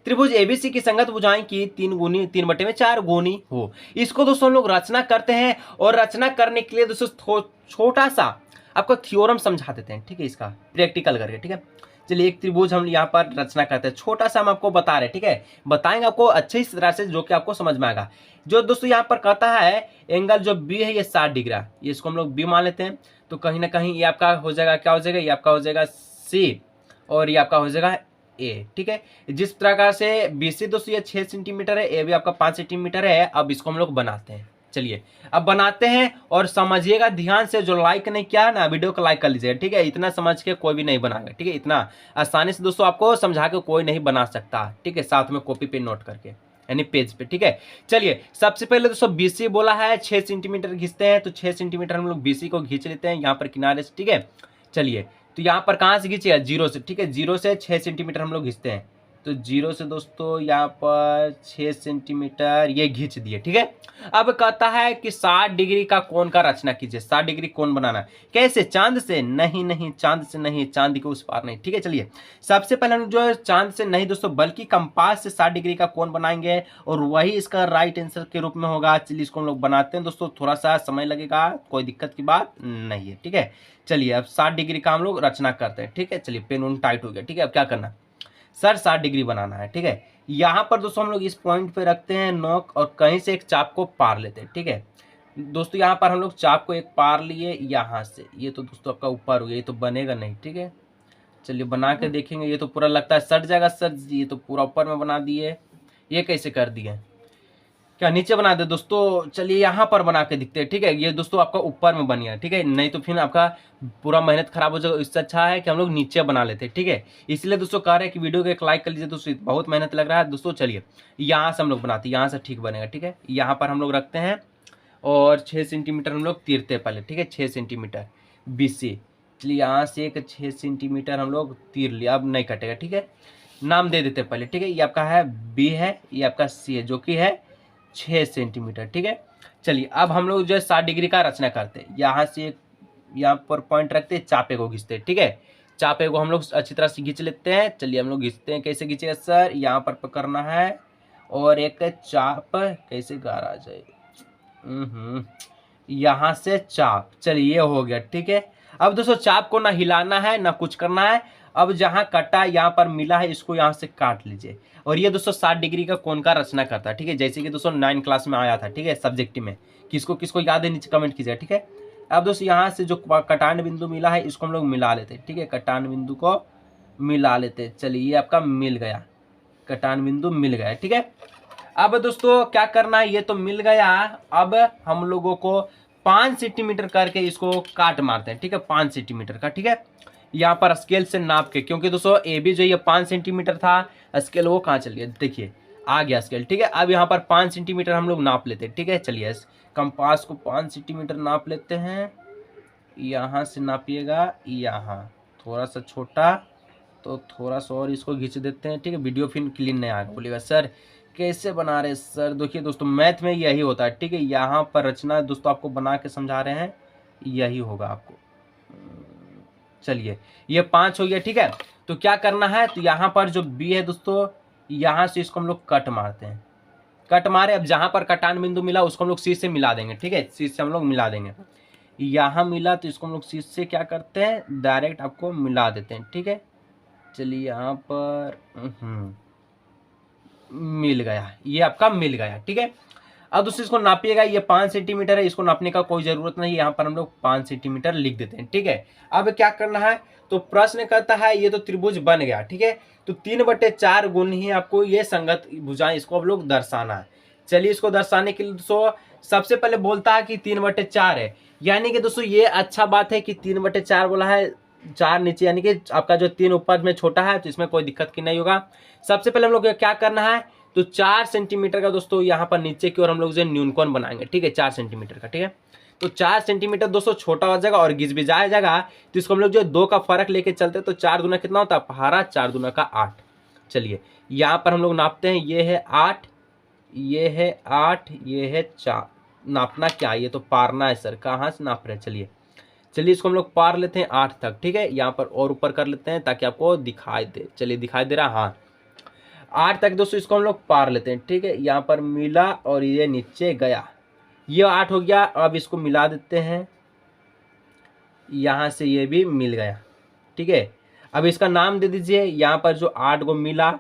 त्रिभुज एबीसी की संगत भुजाएं की 3/4 गुनी हो। इसको दोस्तों हम लोग रचना करते हैं, और रचना करने के लिए दोस्तों छोटा सा आपको थ्योरम समझा देते हैं। ठीक है, इसका प्रैक्टिकल करके। ठीक है, चलिए एक त्रिभुज हम यहाँ पर रचना करते हैं, छोटा सा हम आपको बता रहे हैं। ठीक है, बताएंगे आपको अच्छी तरह से जो कि आपको समझ में आएगा। जो दोस्तों यहाँ पर कहता है एंगल जो बी है ये 60 डिग्री, ये इसको हम लोग बी मान लेते हैं, तो कहीं ना कहीं ये आपका हो जाएगा, क्या हो जाएगा, ये आपका हो जाएगा सी और ये आपका हो जाएगा ए। ठीक है, जिस प्रकार से BC दोस्तों ये 6 सेंटीमीटर है, ए भी आपका 5 सेंटीमीटर है। अब इसको हम लोग बनाते हैं। चलिए अब बनाते हैं और समझिएगा ध्यान से, जो लाइक नहीं किया है ना वीडियो को लाइक कर लीजिएगा। ठीक है, इतना समझ के कोई भी नहीं बनाएगा। ठीक है, इतना आसानी से दोस्तों आपको समझा के कोई नहीं बना सकता। ठीक है, साथ में कॉपी पे नोट करके यानी पेज पे। ठीक है, चलिए सबसे पहले दोस्तों BC बोला है 6 सेंटीमीटर खींचते हैं, तो 6 सेंटीमीटर हम लोग BC को खींच लेते हैं यहाँ पर किनारे से। ठीक है, चलिए तो यहाँ पर कहाँ से खींचेगा, 0 से। ठीक है, 0 से 6 सेंटीमीटर हम लोग खींचते हैं, तो 0 से दोस्तों यहाँ पर 6 सेंटीमीटर ये खींच दिए। ठीक है, अब कहता है कि 60 डिग्री का कोण का रचना कीजिए। 60 डिग्री कोण बनाना कैसे, चांद से? नहीं नहीं, चांद से नहीं, चांद के उस पार नहीं। ठीक है, चलिए सबसे पहले हम जो है चांद से नहीं दोस्तों बल्कि कंपास से 60 डिग्री का कोण बनाएंगे, और वही इसका राइट आंसर के रूप में होगा। चलिए इसको हम लोग बनाते हैं दोस्तों, थोड़ा सा समय लगेगा, कोई दिक्कत की बात नहीं है। ठीक है, चलिए अब 60 डिग्री का हम लोग रचना करते हैं। ठीक है, चलिए पेन उन टाइट हो गया। ठीक है, अब क्या करना सर, 60 डिग्री बनाना है। ठीक है, यहाँ पर दोस्तों हम लोग इस पॉइंट पे रखते हैं नोक, और कहीं से एक चाप को पार लेते हैं। ठीक है दोस्तों, यहाँ पर हम लोग चाप को एक पार लिए यहाँ से, ये तो दोस्तों आपका ऊपर हो गया, ये तो बनेगा नहीं। ठीक है, चलिए बना के देखेंगे, ये तो पूरा लगता है सट जाएगा सर, ये तो पूरा ऊपर में बना दिए, ये कैसे कर दिए? क्या नीचे बना दे दोस्तों? चलिए यहाँ पर बना के दिखते हैं, ठीक है। ये दोस्तों आपका ऊपर में बन गया, ठीक है, नहीं तो फिर आपका पूरा मेहनत खराब हो जाएगा। इससे अच्छा है कि हम लोग नीचे बना लेते हैं, ठीक है। इसलिए दोस्तों कह रहे हैं कि वीडियो को एक लाइक कर लीजिए दोस्तों, बहुत मेहनत लग रहा है दोस्तों। चलिए यहाँ से हम लोग बनाते हैं, यहाँ से ठीक बनेगा, ठीक है। यहाँ पर हम लोग रखते हैं और 6 सेंटीमीटर हम लोग तीरते हैं पहले, ठीक है। 6 सेंटीमीटर BC, चलिए यहाँ से एक 6 सेंटीमीटर हम लोग तीर लिया, अब नहीं कटेगा, ठीक है। नाम दे देते हैं पहले, ठीक है। ये आपका है B है, ये आपका C है, जो कि है 6 सेंटीमीटर, ठीक है। चलिए अब हम लोग जो है 60 डिग्री का रचना करते हैं। यहाँ से यहाँ पर पॉइंट रखते हैं, चापे को खींचते हैं, ठीक है। चापे को हम लोग अच्छी तरह से खींच लेते हैं। चलिए हम लोग खींचते हैं, कैसे खींचेगा सर? यहाँ पर पकड़ना है और एक चाप कैसे गाड़ा जाए, यहाँ से चाप, चलिए ये हो गया, ठीक है। अब दोस्तों चाप को ना हिलाना है ना कुछ करना है। अब जहाँ कटा यहाँ पर मिला है, इसको यहाँ से काट लीजिए। और ये दोस्तों 60 डिग्री का कोण का रचना करता है, ठीक है। जैसे कि दोस्तों 9 क्लास में आया था, ठीक है, सब्जेक्ट में। किसको किसको याद है नीचे कमेंट कीजिएगा, ठीक है। अब दोस्तों यहाँ से जो कटान बिंदु मिला है, इसको हम लोग मिला लेते हैं, ठीक है। कटान बिंदु को मिला लेते हैं। चलिए ये आपका मिल गया, कटान बिंदु मिल गया, ठीक है। अब दोस्तों क्या करना है, ये तो मिल गया। अब हम लोगों को 5 सेंटीमीटर करके इसको काट मारते हैं, ठीक है। 5 सेंटीमीटर का, ठीक है। यहाँ पर स्केल से नाप के, क्योंकि दोस्तों AB जो ये 5 सेंटीमीटर था, स्केल वो कहाँ चल गया, देखिए आ गया स्केल, ठीक है। अब यहाँ पर 5 सेंटीमीटर हम लोग नाप लेते हैं, ठीक है। चलिए कंपास को 5 सेंटीमीटर नाप लेते हैं। यहाँ से नापिएगा, यहाँ थोड़ा सा छोटा, तो थोड़ा सा और इसको खींच देते हैं, ठीक है। वीडियो फिर क्लीन नहीं आएगा, बोलिएगा सर कैसे बना रहे सर? देखिए दोस्तों मैथ में यही होता है, ठीक है। यहाँ पर रचना दोस्तों आपको बना के समझा रहे हैं, यही होगा आपको। चलिए ये 5 हो गया, ठीक है। तो क्या करना है, तो यहाँ पर जो B है दोस्तों, यहाँ से इसको हम लोग कट मारते हैं, कट मारे। अब जहाँ पर कटान बिंदु मिला उसको हम लोग C से मिला देंगे, ठीक है। C से हम लोग मिला देंगे। यहाँ मिला तो इसको हम लोग C से क्या करते हैं, डायरेक्ट आपको मिला देते हैं, ठीक है। चलिए यहाँ पर मिल गया, ये आपका मिल गया, ठीक है। अब दोस्तों इसको नापिएगा, ये 5 सेंटीमीटर है, इसको नापने का कोई जरूरत नहीं, यहाँ पर हम लोग 5 सेंटीमीटर लिख देते हैं, ठीक है। अब क्या करना है, तो प्रश्न कहता है ये तो त्रिभुज बन गया, ठीक है। तो 3/4 गुण ही आपको ये संगत भुजाएं, इसको अब लोग दर्शाना है। चलिए इसको दर्शाने के लिए दोस्तों सबसे पहले बोलता है कि 3/4 है, यानी कि दोस्तों ये अच्छा बात है कि 3/4 बोला है, 4 नीचे, यानी कि आपका जो 3 ऊपर में छोटा है, तो इसमें कोई दिक्कत की नहीं होगा। सबसे पहले हम लोग क्या करना है, तो 4 सेंटीमीटर का दोस्तों यहाँ पर नीचे की ओर हम लोग जो न्यूनकोण बनाएंगे, ठीक है। 4 सेंटीमीटर का, ठीक है। तो 4 सेंटीमीटर दोस्तों छोटा हो जाएगा और घिस भी जाएगा, तो इसको हम लोग जो 2 का फर्क लेके चलते, तो 4 दूना कितना होता है, 12, 4 दूना का 8। चलिए यहाँ पर हम लोग नापते हैं, ये है 8, ये है 8, ये है 4। नापना क्या, ये तो पारना है सर, कहाँ से नाप रहे हैं? चलिए इसको हम लोग पार लेते हैं 8 तक, ठीक है। यहाँ पर और ऊपर कर लेते हैं ताकि आपको दिखाई दे। चलिए दिखाई दे रहा, हाँ 8 तक दोस्तों इसको हम लोग पार लेते हैं, ठीक है। यहाँ पर मिला और ये नीचे गया, ये 8 हो गया। अब इसको मिला देते हैं, यहाँ से ये भी मिल गया, ठीक है। अब इसका नाम दे दीजिए, यहाँ पर जो 8 को मिला,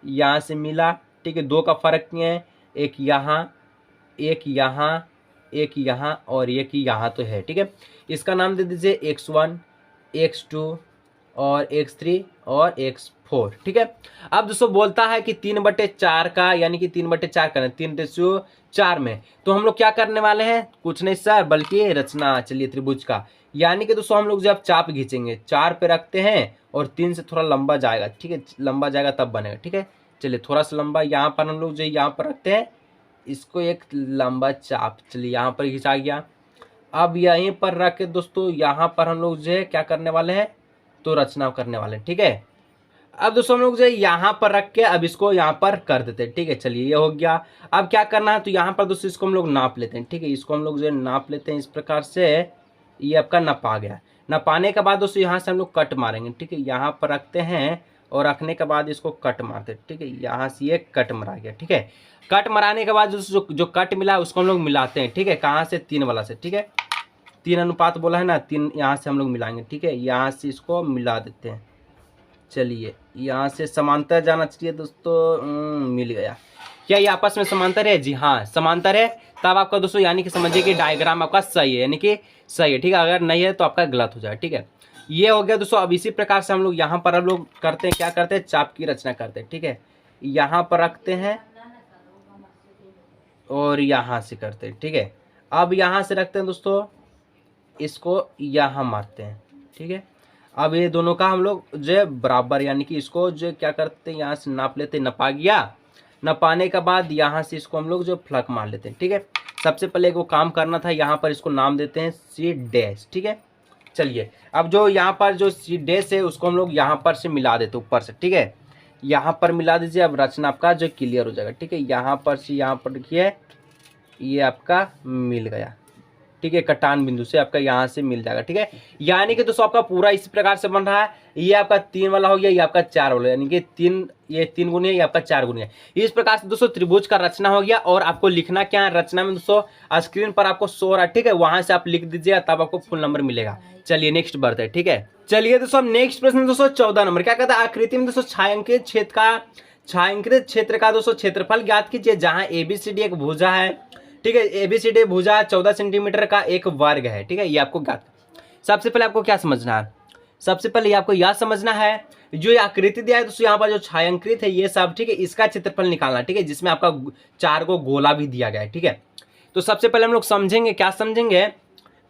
यहाँ से मिला, ठीक है। 2 का फर्क नहीं है, एक यहाँ, एक यहाँ, एक यहाँ और एक यहाँ तो है, ठीक है। इसका नाम दे दीजिए X1, X2 और X3 और X4, ठीक है। अब दोस्तों बोलता है कि 3/4 का, यानी कि 3/4 करना, 3/4 में, तो हम लोग क्या करने वाले हैं, कुछ नहीं सर बल्कि रचना। चलिए त्रिभुज का, यानी कि दोस्तों हम लोग जब चाप खींचेंगे, 4 पे रखते हैं और 3 से थोड़ा लंबा जाएगा, ठीक है। लंबा जाएगा तब बनेगा, ठीक है। चलिए थोड़ा सा लंबा यहाँ पर हम लोग जो यहाँ पर रखते हैं, इसको एक लंबा चाप, चलिए यहाँ पर खिंचा गया। अब यहीं पर रख के दोस्तों यहाँ पर हम लोग जो है क्या करने वाले हैं, तो रचना करने वाले हैं, ठीक है। अब दोस्तों हम लोग जो है यहाँ पर रख के अब इसको यहाँ पर कर देते हैं, ठीक है। चलिए ये हो गया। अब क्या करना है, तो यहाँ पर दोस्तों इसको हम लोग नाप लेते हैं, ठीक है। इसको हम लोग जो है नाप लेते हैं इस प्रकार से, ये आपका नपा गया। नपाने के बाद दोस्तों यहाँ से हम लोग कट मारेंगे, ठीक है। यहाँ पर रखते हैं और रखने के बाद इसको कट मारते हैं, ठीक है। यहाँ से ये कट मरा गया, ठीक है। कट मराने के बाद जो कट मिला उसको हम लोग मिलाते हैं, ठीक है। कहाँ से, 3 वाला से, ठीक है। 3 अनुपात बोला है ना, 3 यहाँ से हम लोग मिलाएंगे, ठीक है। यहाँ से इसको मिला देते हैं। चलिए यहाँ से समांतर जाना चाहिए दोस्तों, मिल गया। क्या ये आपस में समांतर है? जी हाँ समांतर है। तब आपका दोस्तों यानी कि समझिए कि डायग्राम आपका सही है, यानी कि सही है, ठीक है। अगर नहीं है तो आपका गलत हो जाए, ठीक है। ये हो गया दोस्तों। अब इसी प्रकार से हम लोग यहाँ पर हम लोग करते हैं, क्या करते हैं, चाप की रचना करते हैं, ठीक है। यहाँ पर रखते हैं, और यहाँ से करते हैं, ठीक है। अब यहाँ से रखते हैं दोस्तों, इसको यहाँ मारते हैं, ठीक है। अब ये दोनों का हम लोग जो बराबर, यानी कि इसको जो क्या करते हैं, यहाँ से नाप लेते हैं, नपा गया। नपाने के बाद यहाँ से इसको हम लोग जो फ्लक मार लेते हैं, ठीक है। सबसे पहले एक वो काम करना था, यहाँ पर इसको नाम देते हैं सी डैश, ठीक है। चलिए अब जो यहाँ पर जो सी डैश है उसको हम लोग यहाँ पर से मिला देते ऊपर से, ठीक है। यहाँ पर मिला दीजिए। अब रचना आपका जो क्लियर हो जाएगा, ठीक है। यहाँ पर से यहाँ पर देखिए ये आपका मिल गया, ठीक है। कटान बिंदु से आपका यहाँ से मिल जाएगा, ठीक है। यानी कि दोस्तों आपका पूरा इस प्रकार से बन रहा है। ये आपका 3 वाला हो गया, ये आपका 4 वाला, यानी कि 3, ये 3 गुनी है, ये आपका 4 गुनी है। इस प्रकार से दोस्तों त्रिभुज का रचना हो गया। और आपको लिखना क्या है रचना में दोस्तों, स्क्रीन पर आपको शो हो रहा है, ठीक है। वहां से आप लिख दीजिएगा, तब आपको फुल नंबर मिलेगा। चलिए नेक्स्ट बढ़ते हैं, ठीक है। चलिए दोस्तों नेक्स्ट प्रश्न दोस्तों 14 नंबर क्या कहता है, आकृति में दोस्तों छायांकित क्षेत्र का दोस्तों क्षेत्रफल ज्ञात कीजिए जहां ABCD एक भुजा है, ठीक है। ABCD भुजा 14 सेंटीमीटर का एक वर्ग है, ठीक है। ये आपको ज्ञात, सबसे पहले आपको क्या समझना है, सबसे पहले आपको यह समझना है जो ये आकृति दिया है दोस्तों, यहाँ पर जो छायांकित है ये सब, ठीक है। इसका क्षेत्रफल निकालना, ठीक है, जिसमें आपका 4 को गोला भी दिया गया है, ठीक है। तो सबसे पहले हम लोग समझेंगे, क्या समझेंगे,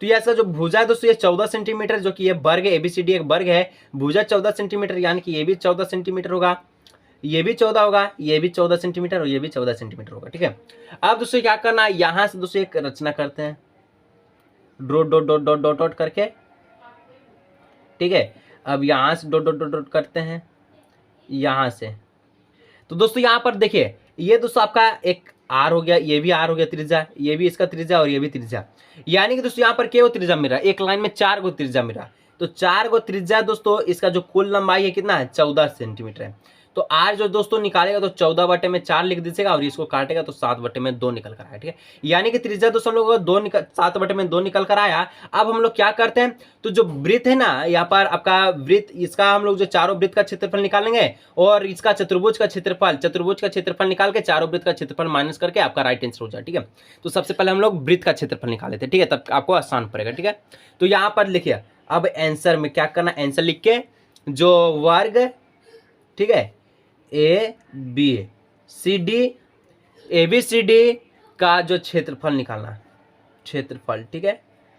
तो ये ऐसा जो भुजा है दोस्तों ये 14 सेंटीमीटर, जो कि ये वर्ग है, ABCD एक वर्ग है, भुजा 14 सेंटीमीटर, यानी कि ये भी 14 सेंटीमीटर होगा, ये भी 14 होगा, ये भी 14 सेंटीमीटर और ये भी 14 सेंटीमीटर होगा, ठीक है। अब दोस्तों क्या करना है, यहां से दोस्तों एक रचना करते हैं, dot dot dot dot dot dot करके, ठीक है। अब यहां से डॉट डॉट डॉट डॉट करते हैं यहां से। तो दोस्तों यहां पर देखिए ये दोस्तों आपका एक आर हो गया, ये भी आर हो गया त्रिज्या, ये भी इसका त्रिज्या और ये भी त्रिज्या, यानी कि दोस्तों यहाँ पर क्या त्रिज्या मिल रहा है, एक लाइन में 4 को त्रिज्या मिल रहा है। तो 4 को त्रिज्या दोस्तों, इसका जो कुल लंबाई है कितना है, 14 सेंटीमीटर है। तो आर जो दोस्तों निकालेगा तो 14/4 लिख दीजिएगा, और इसको काटेगा तो 7/2 निकल कर आया, ठीक है। यानी कि त्रिज्या दोस्तों हम लोग 7/2 निकल कर आया। अब हम लोग क्या करते हैं, तो जो वृत्त है ना, यहाँ पर आपका वृत्त, इसका हम लोग जो चारों वृत्त का क्षेत्रफल निकालेंगे, और इसका चतुर्भुज का क्षेत्रफल निकाल के चारों वृत्त का क्षेत्रफल माइनस करके आपका राइट आंसर हो जाए, ठीक है। तो सबसे पहले हम लोग वृत्त का क्षेत्रफल निकाल लेते हैं, ठीक है, तब आपको आसान पड़ेगा, ठीक है। तो यहाँ पर लिखिए, अब आंसर में क्या करना, आंसर लिख के जो वर्ग, ठीक है, ABCD का जो क्षेत्रफल निकालना, क्षेत्रफल, ठीक है,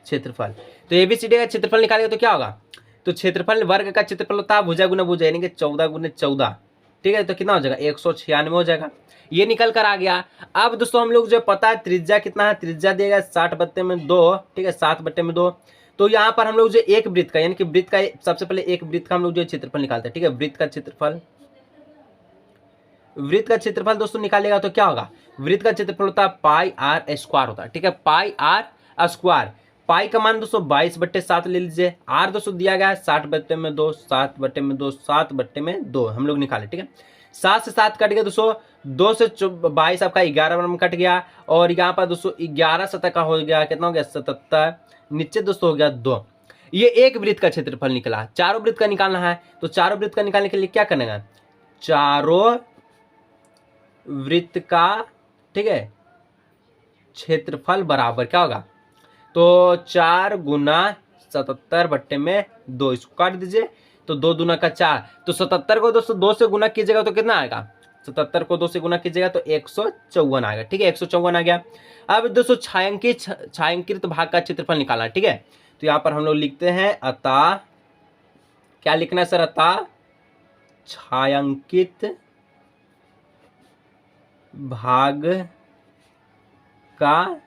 क्षेत्रफल। तो ABCD का क्षेत्रफल निकालेगा तो क्या होगा, तो क्षेत्रफल वर्ग का क्षेत्रफल होता है भुजा गुना भुजा, यानी कि 14 गुने 14, ठीक है। तो कितना हो जाएगा, 196 हो जाएगा, ये निकल कर आ गया। अब दोस्तों हम लोग जो पता है त्रिज्या कितना है, त्रिज्या देगा 60/2, ठीक है, 7/2। तो यहाँ पर हम लोग जो एक वृत्त का, यानी कि वृत्त का सबसे पहले एक वृत्त का हम लोग जो क्षेत्रफल निकालते हैं, ठीक है। वृत्त का क्षेत्रफल दोस्तों निकालेगा तो क्या होगा, वृत्त का क्षेत्रफल होता है πr² होता है, ठीक है, πr²। पाई का मान दोस्तों 22/7 ले लीजिए, आर दोस्तों दिया गया है 60/2, 7/2, 7/2 हम लोग निकाले, ठीक है। 7 से 7 कट गया दोस्तों, 2 से 22 आपका 11 में कट गया, और यहाँ पर दोस्तों 11 7 का हो गया, कितना हो गया 77, नीचे दोस्तों हो गया 2। ये एक वृत्त का क्षेत्रफल निकला। चारों वृत्त का निकालना है, तो चारों वृत्त का निकालने के लिए क्या करना है, चारों वृत्त का, ठीक है, क्षेत्रफल बराबर क्या होगा, तो 4 गुना 77/2, इसको काट दीजिए, तो 2 दूना का 4, तो 77 को दोस्तों 2 से गुना कीजिएगा तो कितना आएगा, 77 को 2 से गुना कीजिएगा तो 154 आएगा, ठीक है, 154 आ गया। अब दोस्तों छायांकित भाग का क्षेत्रफल निकालना, ठीक है। तो यहाँ पर हम लोग लिखते हैं अतः, क्या लिखना है सर, अतः छायांकित भाग का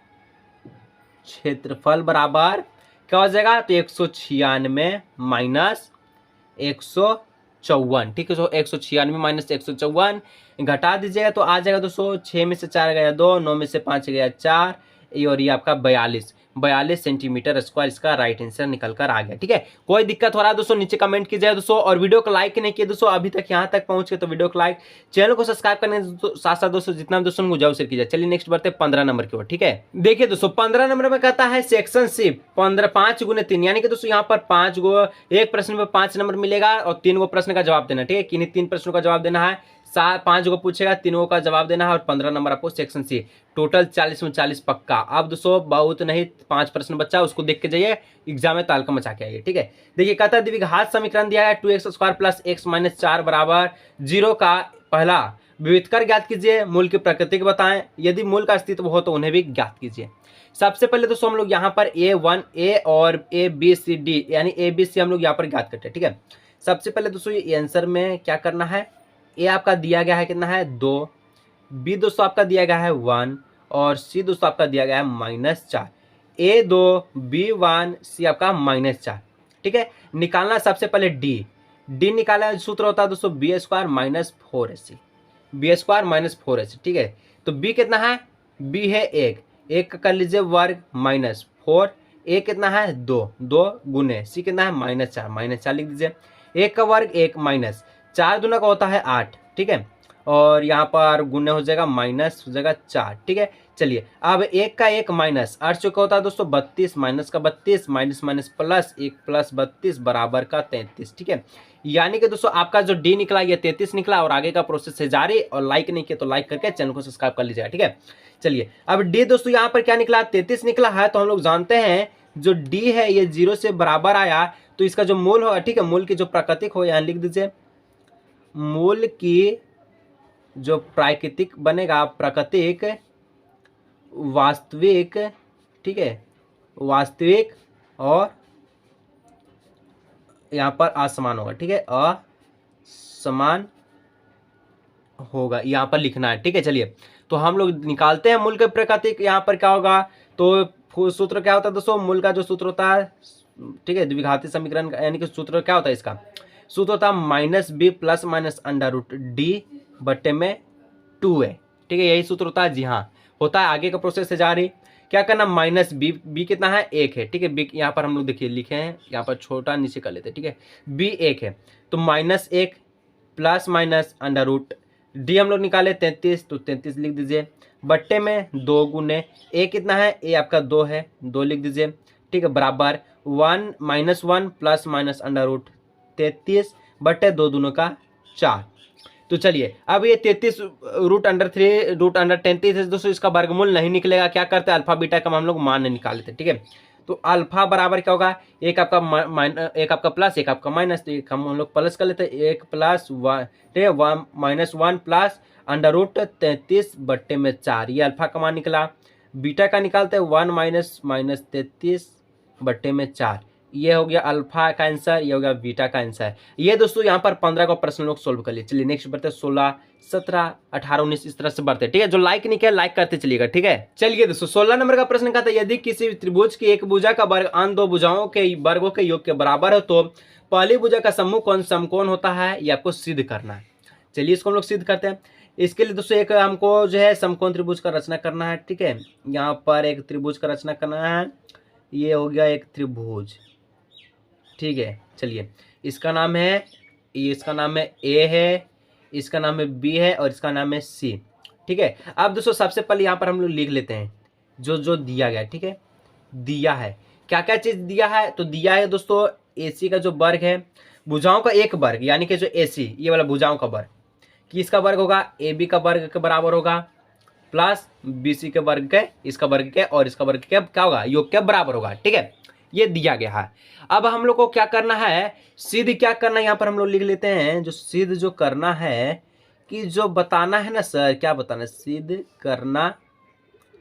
क्षेत्रफल बराबर क्या हो जाएगा, तो 196 माइनस 154, ठीक है। तो 196 माइनस 154 घटा दीजिएगा तो आ जाएगा दोस्तों, 6 में से 4 गया 2, 9 में से 5 गया 4, और ये आपका 42 सेंटीमीटर स्क्वायर इसका राइट आंसर निकल कर आ गया, ठीक है। कोई दिक्कत हो रहा है दोस्तों नीचे कमेंट कीजिए दोस्तों, और वीडियो को लाइक नहीं किए दोस्तों अभी तक यहाँ तक पहुंच गए तो वीडियो को लाइक, चैनल को सब्सक्राइब करने साथ साथ दोस्तों जितना दोस्तों को जरूर शेयर कीजिए। चलिए नेक्स्ट बढ़ते 15 नंबर की ओर, ठीक है। देखिए दोस्तों 15 नंबर में कहता है सेक्शन शिप 5 गुने 3, यानी कि दोस्तों यहाँ पर 5 गो, एक प्रश्न में 5 नंबर मिलेगा और 3 गो प्रश्न का जवाब देना, ठीक है। किन्हीं 3 प्रश्नों का जवाब देना है, 5 को पूछेगा, 3 का जवाब देना है, और 15 नंबर आपको सेक्शन सी, टोटल 40 में 40 पक्का। अब दोस्तों बहुत नहीं 5 प्रश्न बच्चा, उसको देख के जाइए, एग्जाम में तालका मचा के आइए, ठीक है। देखिए कहता है द्विघात समीकरण दिया है 2x² + x - 4 बराबर 0 का पहला विविधकर ज्ञात कीजिए, मूल की प्रकृति को बताएं, यदि मूल का अस्तित्व हो तो उन्हें भी ज्ञात कीजिए। सबसे पहले दोस्तों हम लोग यहाँ पर A और ABCD यानी ABC हम लोग यहाँ पर ज्ञात करते हैं, ठीक है। सबसे पहले दोस्तों ये आंसर में क्या करना है, ए आपका दिया गया है कितना है 2, बी दोस्तों आपका दिया गया है 1 और सी दोस्तों आपका दिया गया है -4। A2 B1 सी आपका -4, ठीक है। निकालना सबसे पहले डी निकाला, सूत्र होता है दोस्तों B² - 4AC, B² - 4AC, ठीक है। तो बी कितना है, बी है 1 का कर लीजिए वर्ग -4, ए कितना है 2 गुने सी कितना है -4 लिख दीजिए। 1 का वर्ग 1 माइनस 4 दूना का होता है 8, ठीक है। और यहाँ पर गुने हो जाएगा माइनस हो जाएगा 4, ठीक है। चलिए अब 1 का 1 माइनस 8 से क्या होता है दोस्तों 32, माइनस का 32 माइनस माइनस प्लस 1 प्लस 32 बराबर का 33, ठीक है। यानी कि दोस्तों आपका जो डी निकला ये 33 निकला और आगे का प्रोसेस है जारी। और लाइक नहीं किया तो लाइक करके चैनल को सब्सक्राइब कर लीजिएगा, ठीक है। चलिए अब डी दोस्तों यहाँ पर क्या निकला 33 निकला है, तो हम लोग जानते हैं जो डी है ये 0 से बराबर आया, तो इसका जो मूल होगा, ठीक है, मूल की जो प्राकृतिक हो यहाँ लिख दीजिए, मूल की जो प्राकृतिक बनेगा प्राकृतिक वास्तविक, ठीक है, वास्तविक और यहाँ पर असमान होगा, ठीक है, असमान होगा यहाँ पर लिखना है, ठीक है। चलिए तो हम लोग निकालते हैं मूल के प्राकृतिक, यहाँ पर क्या होगा, तो सूत्र क्या होता है दोस्तों, मूल का जो सूत्र होता है, ठीक है, द्विघाती समीकरण यानी कि सूत्र क्या होता है, इसका सूत्र होता है -b प्लस माइनस √d बट्टे में 2a, ठीक है, यही सूत्र होता है। जी हाँ होता है। आगे का प्रोसेस से जा रही, क्या करना बी कितना है 1 है, ठीक है। बी यहाँ पर हम लोग देखिए लिखे हैं, यहाँ पर छोटा नीचे कर लेते हैं, ठीक है। बी 1 है तो -1 प्लस माइनस √d हम लोग निकाले 33, तो 33 लिख दीजिए बट्टे में 2 गुने ए कितना है, ए आपका 2 है 2 लिख दीजिए, ठीक है, बराबर 1 -1 प्लस माइनस √33 बट्टे 2 दूनों का 4। तो चलिए अब ये 33 √3 दोस्तों इसका वर्गमूल नहीं निकलेगा, क्या करते हैं अल्फा बीटा का हम लोग मान निकाल लेते हैं, ठीक है। तो अल्फा बराबर क्या होगा, एक आपका प्लस एक आपका माइनस, तो एक हम लोग प्लस कर लेते हैं 1 + 1, ठीक है, 1 प्लस √33 बट्टे में 4, ये अल्फा का मान निकला। बीटा का निकालते हैं 1 - -33 बट्टे में 4, ये हो गया अल्फा का आंसर, ये हो गया बीटा का आंसर। ये दोस्तों यहाँ पर 15 का प्रश्न लोग सोल्व कर लिए। चलिए नेक्स्ट बढ़ते हैं 16, 17, 18, 19 इस तरह से बढ़ते हैं, ठीक है। जो लाइक नहीं किया लाइक करते चलिएगा, ठीक है। चलिए दोस्तों 16 नंबर का प्रश्न कहता है यदि किसी त्रिभुज की एक भुजा का वर्ग अन्य दो भुजाओं के वर्गों के योग के बराबर हो तो पहली भुजा का समूह कौन समकोण होता है, ये आपको सिद्ध करना है। चलिए इसको हम लोग सिद्ध करते हैं। इसके लिए दोस्तों एक हमको जो है समकोण त्रिभुज का रचना करना है, ठीक है। यहाँ पर एक त्रिभुज का रचना करना है, ये हो गया एक त्रिभुज, ठीक है। चलिए इसका नाम है, इसका नाम है ए है, इसका नाम है बी है और इसका नाम है सी, ठीक है। अब दोस्तों सबसे पहले यहाँ पर हम लोग लिख लेते हैं जो जो दिया गया, ठीक है। दिया है क्या क्या चीज दिया है, तो दिया है दोस्तों AC का जो वर्ग है, भुजाओं का एक वर्ग यानी कि जो AC ये वाला भुजाओं का वर्ग, कि इसका वर्ग होगा AB का वर्ग के बराबर होगा प्लस BC के वर्ग के, इसका वर्ग के और इसका वर्ग के क्या होगा योग के बराबर होगा, ठीक है। ये दिया गया है। अब हम लोग को क्या करना है, सिद्ध क्या करना है, यहाँ पर हम लोग लिख लेते हैं जो सिद्ध जो करना है, कि जो बताना है ना सर, क्या बताना है, सिद्ध करना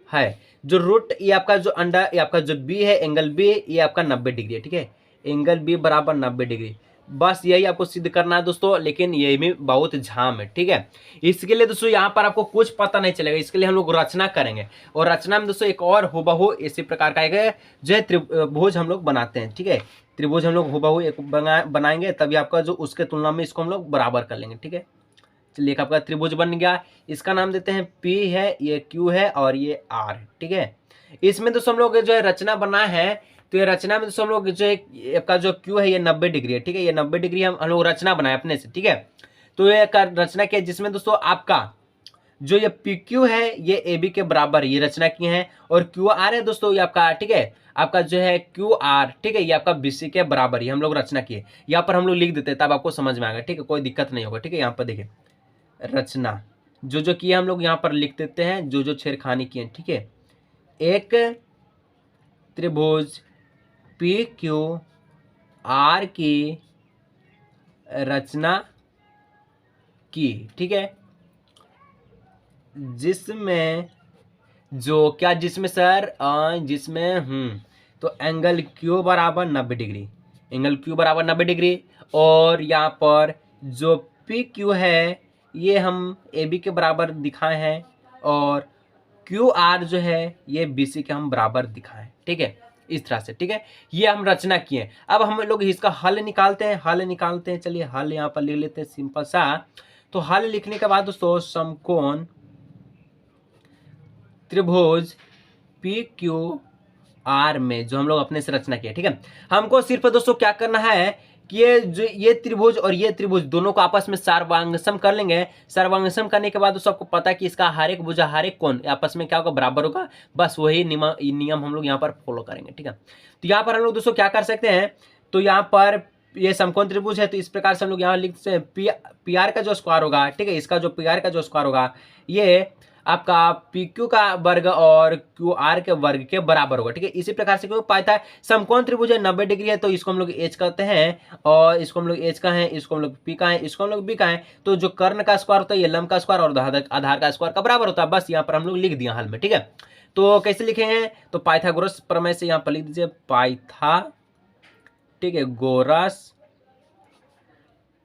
है जो रूट ये आपका जो अंडा ये आपका जो बी है एंगल बी ये आपका 90 डिग्री है, ठीक है। एंगल बी बराबर 90 डिग्री, बस यही आपको सिद्ध करना है दोस्तों, लेकिन ये भी बहुत झाम है, ठीक है। इसके लिए दोस्तों यहाँ पर आपको कुछ पता नहीं चलेगा, इसके लिए हम लोग रचना करेंगे और रचना में दोस्तों एक और हुबहू इसी प्रकार का एक जो है त्रिभुज हम लोग बनाते हैं, ठीक है। त्रिभुज हम लोग हुबहू एक बनाएंगे तभी आपका जो उसके तुलना में इसको हम लोग बराबर कर लेंगे, ठीक है। चलिए एक आपका त्रिभुज बन गया, इसका नाम देते हैं P है, ये Q है और ये R है, ठीक है। इसमें दोस्तों हम लोग जो है रचना बना है, तो ये रचना में दोस्तों हम लोग जो है आपका जो Q है ये 90 डिग्री है, ठीक है। ये 90 डिग्री हम लोग रचना बनाए अपने से, ठीक है। तो ये रचना किया जिसमें दोस्तों आपका जो ये PQ है ये AB के बराबर ये रचना किए हैं और QR है दोस्तों ये आपका, ठीक है, आपका जो है QR, ठीक है, ये आपका BC के बराबर ही हम लोग रचना किए। यहाँ पर हम लोग लिख देते हैं तब आपको समझ में आएगा, ठीक है, कोई दिक्कत नहीं होगा, ठीक है। यहाँ पर देखिए रचना जो जो किए हम लोग यहाँ पर लिख देते हैं, जो जो छेड़खानी किए, ठीक है। एक त्रिभुज PQR की रचना की, ठीक है, जिसमें जो क्या जिसमें सर जिसमें तो एंगल क्यू बराबर 90 डिग्री, एंगल क्यू बराबर 90 डिग्री। और यहाँ पर जो पी क्यू है ये हम ए बी के बराबर दिखाए हैं और क्यू आर जो है ये बी सी के हम बराबर दिखाए, ठीक है, इस तरह से, ठीक है। ये हम रचना किए। अब हम लोग इसका हल निकालते हैं, चलिए हल यहाँ पर लिख लेते हैं सिंपल सा। तो हल लिखने के बाद दोस्तों समकोण त्रिभुज पी क्यू आर में जो हम लोग अपने से रचना किया, ठीक है, हमको सिर्फ दोस्तों क्या करना है कि ये त्रिभुज और ये त्रिभुज दोनों को आपस में सर्वांगसम कर लेंगे। सर्वांगसम करने के बाद दोस्तों आपको पता है कि इसका हर एक भुजा हर एक कोण आपस में क्या होगा, बराबर होगा। बस वही नियम हम लोग यहाँ पर फॉलो करेंगे, ठीक है। तो यहाँ पर हम लोग दोस्तों क्या कर सकते हैं, तो यहाँ पर ये समकोण त्रिभुज है तो इस प्रकार से हम लोग यहाँ लिख सकते हैं पी आर का जो स्क्वायर होगा, ठीक है, इसका जो पी आर का जो स्क्वायर होगा ये आपका पी क्यू का वर्ग और क्यू आर के वर्ग के बराबर होगा, ठीक है। इसी प्रकार से क्यों पाया था, समकोण त्रिभुज है 90 डिग्री है तो इसको हम लोग एच कहते हैं और इसको हम लोग एच का है, इसको हम लोग पी का है, इसको हम लोग बी का है। तो जो कर्ण का स्क्वायर होता है ये लंब का स्क्वायर और आधार का स्क्वायर का बराबर होता है। बस यहाँ पर हम लोग लिख दिया हल में, ठीक है। तो कैसे लिखेंगे, तो पाइथागोरस प्रमेय से यहाँ पर लिख दीजिए पाइथा, ठीक है, गोरस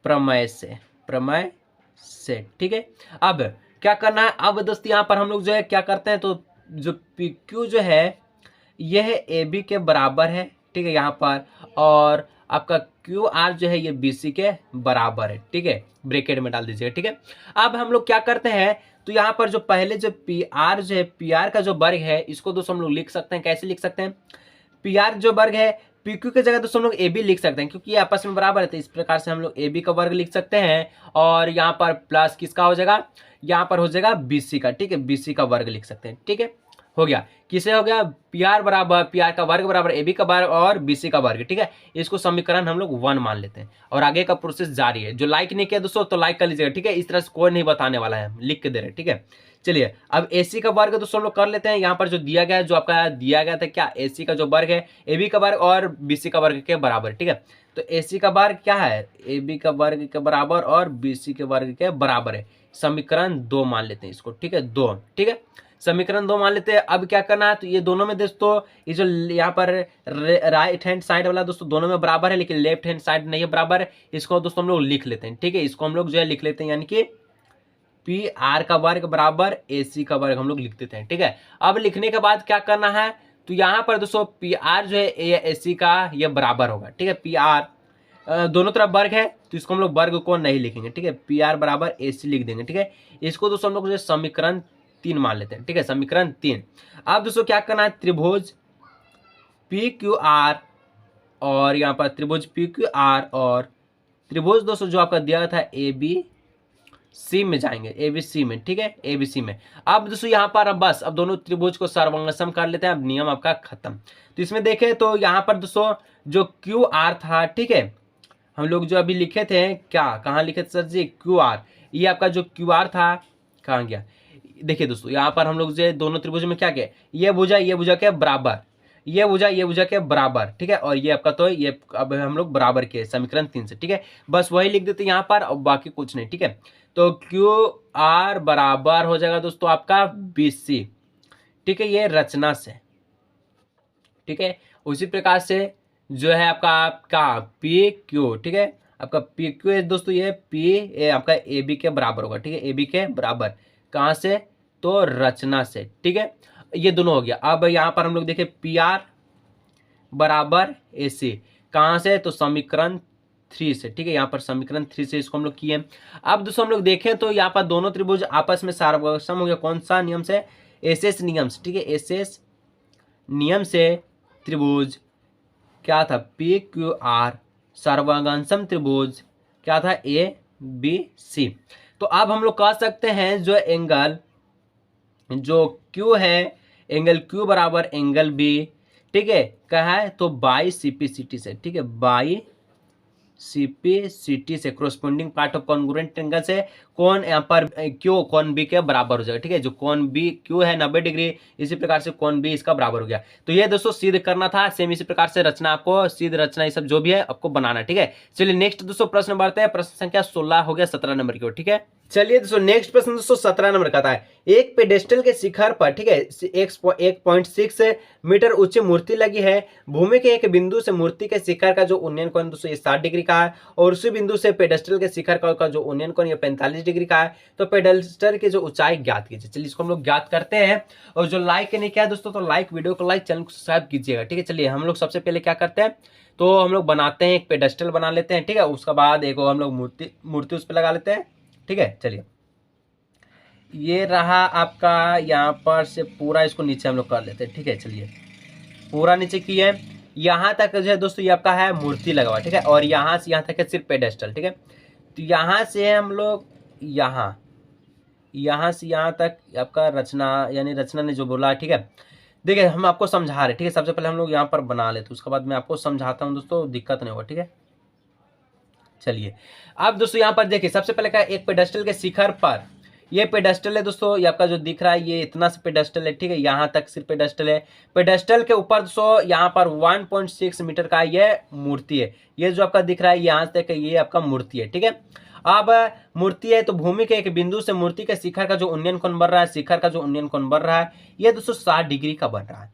प्रमेय से, ठीक है। अब क्या करना है, अब दोस्तों यहाँ पर हम लोग जो है क्या करते हैं, तो जो पी क्यू जो है यह ए बी के बराबर है, ठीक है, यहाँ पर, और आपका क्यू आर जो है ये बी सी के बराबर है, ठीक है, ब्रैकेट में डाल दीजिएगा, ठीक है। अब हम लोग क्या करते हैं, तो यहाँ पर जो पहले जो पी आर जो है, पी आर का जो वर्ग है इसको दोस्तों हम लोग लिख सकते हैं, कैसे लिख सकते हैं, पी आर जो वर्ग है पी क्यू की जगह दोस्तों हम लोग ए बी लिख सकते हैं क्योंकि ये आपस में बराबर है। तो इस प्रकार से हम लोग ए बी का वर्ग लिख सकते हैं और यहाँ पर प्लस किसका हो जाएगा, यहाँ पर हो जाएगा बी सी का, ठीक है, बी सी का वर्ग लिख सकते हैं, ठीक है, हो गया। किसे हो गया, पी आर बराबर पी आर का वर्ग बराबर ए बी का वर्ग और बी सी का वर्ग, ठीक है। इसको समीकरण हम लोग 1 मान लेते हैं और आगे का प्रोसेस जारी है। जो लाइक नहीं किया दोस्तों तो लाइक कर लीजिएगा, ठीक है। इस तरह से कोई नहीं बताने वाला है, लिख के दे रहे, ठीक है। चलिए अब एसी का वर्ग दोस्तों लोग कर लेते हैं। यहाँ पर जो दिया गया है, जो आपका दिया गया था क्या, एसी का जो वर्ग है ए बी का वर्ग और बी सी का वर्ग के बराबर, ठीक है। तो एसी का वर्ग क्या है, ए बी का वर्ग के बराबर और बी सी के वर्ग के बराबर है। समीकरण 2 मान लेते हैं इसको, ठीक है, 2, ठीक है, समीकरण 2 मान लेते हैं। अब क्या करना है, तो ये दोनों में दोस्तों ये जो यहाँ पर राइट हैंड साइड वाला दोस्तों दोनों में बराबर है लेकिन लेफ्ट हैंड साइड नहीं है बराबर, इसको दोस्तों हम लोग लिख लेते हैं, ठीक है। इसको हम लोग जो है लिख लेते हैं, यानी कि पी आर का वर्ग बराबर ए सी का वर्ग हम लोग लिख देते हैं, ठीक है। अब लिखने के बाद क्या करना है, तो यहाँ पर दोस्तों पी आर जो है ए सी का ये बराबर होगा, ठीक है। पी आर दोनों तरफ वर्ग है तो इसको हम लोग वर्ग को नहीं लिखेंगे, ठीक है, पी आर बराबर ए सी लिख देंगे, ठीक है। इसको दोस्तों हम लोग जो समीकरण 3 मान लेते हैं, ठीक है, समीकरण 3। अब दोस्तों क्या करना है, त्रिभुज पी क्यू आर और यहाँ पर त्रिभुज पी क्यू आर और त्रिभुज दोस्तों जो आपका दिया था ए बी सी में जाएंगे, ए बी सी में, ठीक है, ए बी सी में। अब दोस्तों यहाँ पर अब दोनों त्रिभुज को सर्वंगसम कर लेते हैं। अब नियम आपका खत्म। तो इसमें देखें तो यहाँ पर दोस्तों जो क्यू आर था, ठीक है, हम लोग जो अभी लिखे थे क्या, कहाँ लिखे थे सर जी, क्यू आर, ये आपका जो क्यू आर था कहाँ गया, देखिए दोस्तों यहाँ पर हम लोग जो दोनों त्रिभुज में क्या किया, ये भुजा के बराबर, ये भुजा के बराबर, ठीक है, और ये आपका तो ये अब हम लोग बराबर के समीकरण 3 से, ठीक है, बस वही लिख देते यहाँ पर और बाकी कुछ नहीं, ठीक है। तो क्यू आर बराबर हो जाएगा दोस्तों आपका बी सी, ठीक है, ये रचना से, ठीक है। उसी प्रकार से जो है आपका पी क्यू, ठीक है, आपका पी क्यू है दोस्तों ये पी आपका ए बी के बराबर होगा, ठीक है, ए बी के बराबर कहाँ से, तो रचना से, ठीक है, ये दोनों हो गया। अब यहाँ पर हम लोग देखें पी आर बराबर ए सी कहाँ से, तो समीकरण 3 से, ठीक है, यहाँ पर समीकरण 3 से इसको हम लोग किए। अब दोस्तों हम लोग देखें तो यहाँ पर दोनों त्रिभुज आपस में सर्वसम हो गया, कौन सा नियम से, एसएस नियम से, ठीक है, एसएस नियम से त्रिभुज क्या था, पी क्यू आर सर्वांगसम त्रिभुज क्या था, ए बी सी। तो अब हम लोग कह सकते हैं जो एंगल जो क्यू है, एंगल क्यू बराबर एंगल बी, ठीक है, क्या है, तो बाई सीपीसीटी से, ठीक है, बाई CP CT से corresponding part of congruent angle से कौन यहाँ पर क्यू कौन बी के बराबर हो जाएगा। ठीक है, जो कौन बी क्यू है 90 डिग्री, इसी प्रकार से कौन बी इसका बराबर हो गया। तो ये दोस्तों सिद्ध करना था। सेम इसी प्रकार से रचना आपको सिद्ध रचना ये सब जो भी है आपको बनाना। ठीक है, चलिए नेक्स्ट दोस्तों प्रश्न बढ़ते हैं। प्रश्न संख्या 16 हो गया 17 नंबर की ओर। ठीक है, चलिए दोस्तों नेक्स्ट प्रश्न दोस्तों 17 नंबर का है। एक पेडेस्टल के शिखर पर, ठीक है, 1.6 मीटर ऊंची मूर्ति लगी है। भूमि के एक बिंदु से मूर्ति के शिखर का जो उन्नयन कोण दोस्तों ये 60 डिग्री का है, और उसी बिंदु से पेडेस्टल के शिखर का जो उन्नयन कोण ये 45 डिग्री का है। तो पेडेस्टल की जो ऊंचाई ज्ञात कीजिए। चलिए इसको हम लोग ज्ञात करते हैं। और जो लाइक नहीं किया दोस्तों, तो लाइक, वीडियो को लाइक, चैनल को सब्सक्राइब कीजिएगा। ठीक है, चलिए हम लोग सबसे पहले क्या करते हैं, तो हम लोग बनाते हैं एक पेडेस्टल बना लेते हैं। ठीक है, उसके बाद एक हम लोग मूर्ति उस पर लगा लेते हैं। ठीक है, चलिए ये रहा आपका, यहाँ पर से पूरा इसको नीचे हम लोग कर लेते हैं। ठीक है, चलिए पूरा नीचे किए, यहाँ तक जो है दोस्तों ये आपका है मूर्ति लगा हुआ। ठीक है, और यहाँ से यहाँ तक है सिर्फ पेडेस्टल। ठीक है, तो यहाँ से हम लोग यहाँ से यहाँ तक आपका रचना, यानी रचना ने जो बोला। ठीक है, देखिए हम आपको समझा रहे। ठीक है, सबसे पहले हम लोग यहाँ पर बना लेते, उसके बाद मैं आपको समझाता हूँ दोस्तों, दिक्कत नहीं होगा। ठीक है, चलिए अब दोस्तों यहाँ पर देखिए, सबसे पहले क्या, एक पेडेस्टल के शिखर पर, ये पेडेस्टल है दोस्तों, ये आपका जो दिख रहा है ये इतना सा पेडेस्टल है। ठीक है, यहाँ तक सिर्फ पेडेस्टल है। पेडेस्टल के ऊपर दोस्तों यहाँ पर 1.6 मीटर का ये मूर्ति है। ये जो आपका दिख रहा है यहाँ तक ये आपका मूर्ति है। ठीक है, अब मूर्ति है तो भूमि के एक बिंदु से मूर्ति के शिखर का जो उन्नयन कोण बन रहा है, शिखर का जो उन्नयन कोण बन रहा है ये दोस्तों 60 डिग्री का बन रहा है।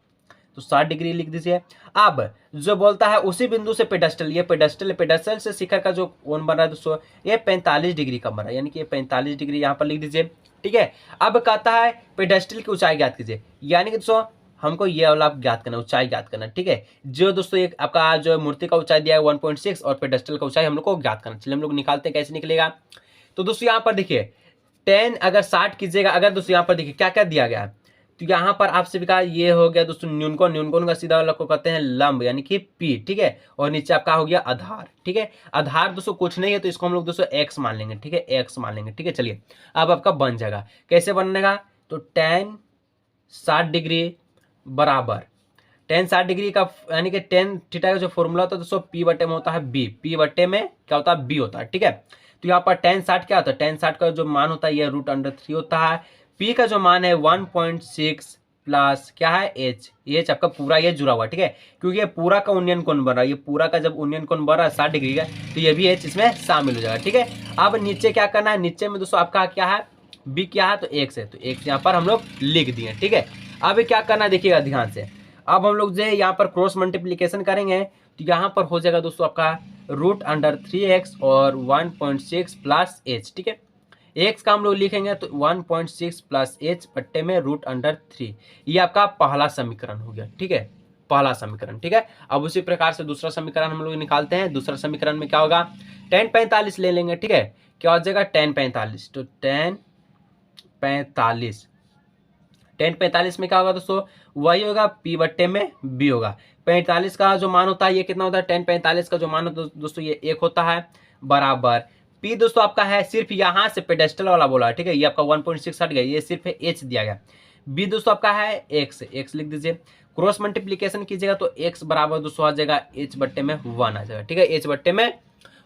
तो 60 डिग्री लिख दीजिए। अब जो बोलता है उसी बिंदु से पेडेस्टल, ये पेडेस्टल, पेडेस्टल से शिखर का जो कोण बन रहा है दोस्तों ये 45 डिग्री का बन रहा है, यानी कि ये 45 डिग्री यहाँ पर लिख दीजिए। ठीक है, अब कहता है पेडेस्टल की ऊंचाई ज्ञात कीजिए, यानी कि दोस्तों हमको ये वाला ज्ञात करना, ऊंचाई ज्ञात करना। ठीक है, जो दोस्तों एक आपका जो मूर्ति का ऊंचाई दिया है 1.6 और पेडेस्टल का ऊंचाई हम लोग को ज्ञात करना। चलिए हम लोग निकालते हैं, कैसे निकलेगा। तो दोस्तों यहाँ पर देखिए 10 अगर 60 कीजिएगा, अगर दोस्तों यहाँ पर देखिए क्या क्या दिया गया है, तो यहाँ पर आपसे भी कहा ये हो गया दोस्तों न्यूनकोण, न्यूनकोण का सीधा वाला को कहते हैं लंब, यानी कि पी। ठीक है, और नीचे आपका हो गया आधार। ठीक है, आधार दोस्तों कुछ नहीं है तो इसको हम लोग दोस्तों एक्स मान लेंगे। ठीक है, एक्स मान लेंगे। ठीक है, चलिए अब आपका बन जाएगा, कैसे बनेगा, तो tan 60 डिग्री बराबर tan 60 डिग्री का, यानी कि tan थीटा का जो फॉर्मूला होता है दोस्तों पी बटे में होता है बी, पी बटे में क्या होता है बी होता है। ठीक है, तो यहाँ पर tan 60 क्या होता है, tan 60 का जो मान होता है ये √3 होता है। पी का जो मान है 1.6 प्लस क्या है एच आपका पूरा ये जुड़ा हुआ। ठीक है, क्योंकि ये पूरा का उन्नयन कोण बन रहा है, ये पूरा का जब उन्नयन कोण बन रहा है 60 डिग्री का, तो ये भी एच इसमें शामिल हो जाएगा। ठीक है, अब नीचे क्या करना है, नीचे में दोस्तों आपका क्या है बी क्या है, तो एक्स है, तो एक्स यहाँ पर हम लोग लिख दिए। ठीक है, अब क्या करना है देखिएगा ध्यान से, अब हम लोग जो है यहाँ पर क्रॉस मल्टीप्लीकेशन करेंगे, तो यहाँ पर हो जाएगा दोस्तों आपका √3x और 1.6 प्लस एच। ठीक है, एक्स का हम लोग लिखेंगे तो 1.6 प्लस एच बट्टे में √3, ये आपका पहला समीकरण हो गया। ठीक है, पहला समीकरण। ठीक है, अब उसी प्रकार से दूसरा समीकरण हम लोग निकालते हैं। दूसरा समीकरण में क्या होगा, tan 45 ले लेंगे। ठीक है, क्या हो जाएगा tan 45, तो tan 45 में क्या होगा दोस्तों, वही होगा पी बट्टे में बी होगा। 45 का जो मान होता है ये कितना होता है, tan 45 का जो मान होता है दोस्तों ये 1 होता है, बराबर पी दोस्तों आपका है सिर्फ यहाँ से पेडेस्टल वाला बोला है। ठीक है, ये आपका 1.6 हट गया, ये सिर्फ एच दिया गया। बी दोस्तों आपका है एक्स, एक्स लिख दीजिए। क्रॉस मल्टीप्लीकेशन कीजिएगा तो एक्स बराबर दोस्तों आ जाएगा एच बट्टे में 1 आ जाएगा। ठीक है, एच बट्टे में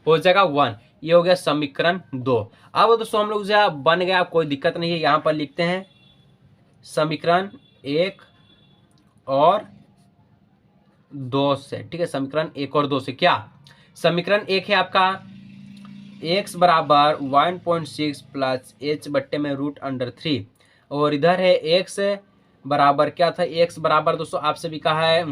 हो जाएगा 1, ये हो गया समीकरण 2। अब दोस्तों हम लोग जो बन गया, कोई दिक्कत नहीं है, यहाँ पर लिखते हैं समीकरण 1 और 2 से। ठीक है, समीकरण 1 और 2 से क्या, समीकरण 1 है आपका x बराबर 1.6 प्लस एच बट्टे में √3, और इधर है x बराबर क्या था, x बराबर दोस्तों आपसे भी कहा है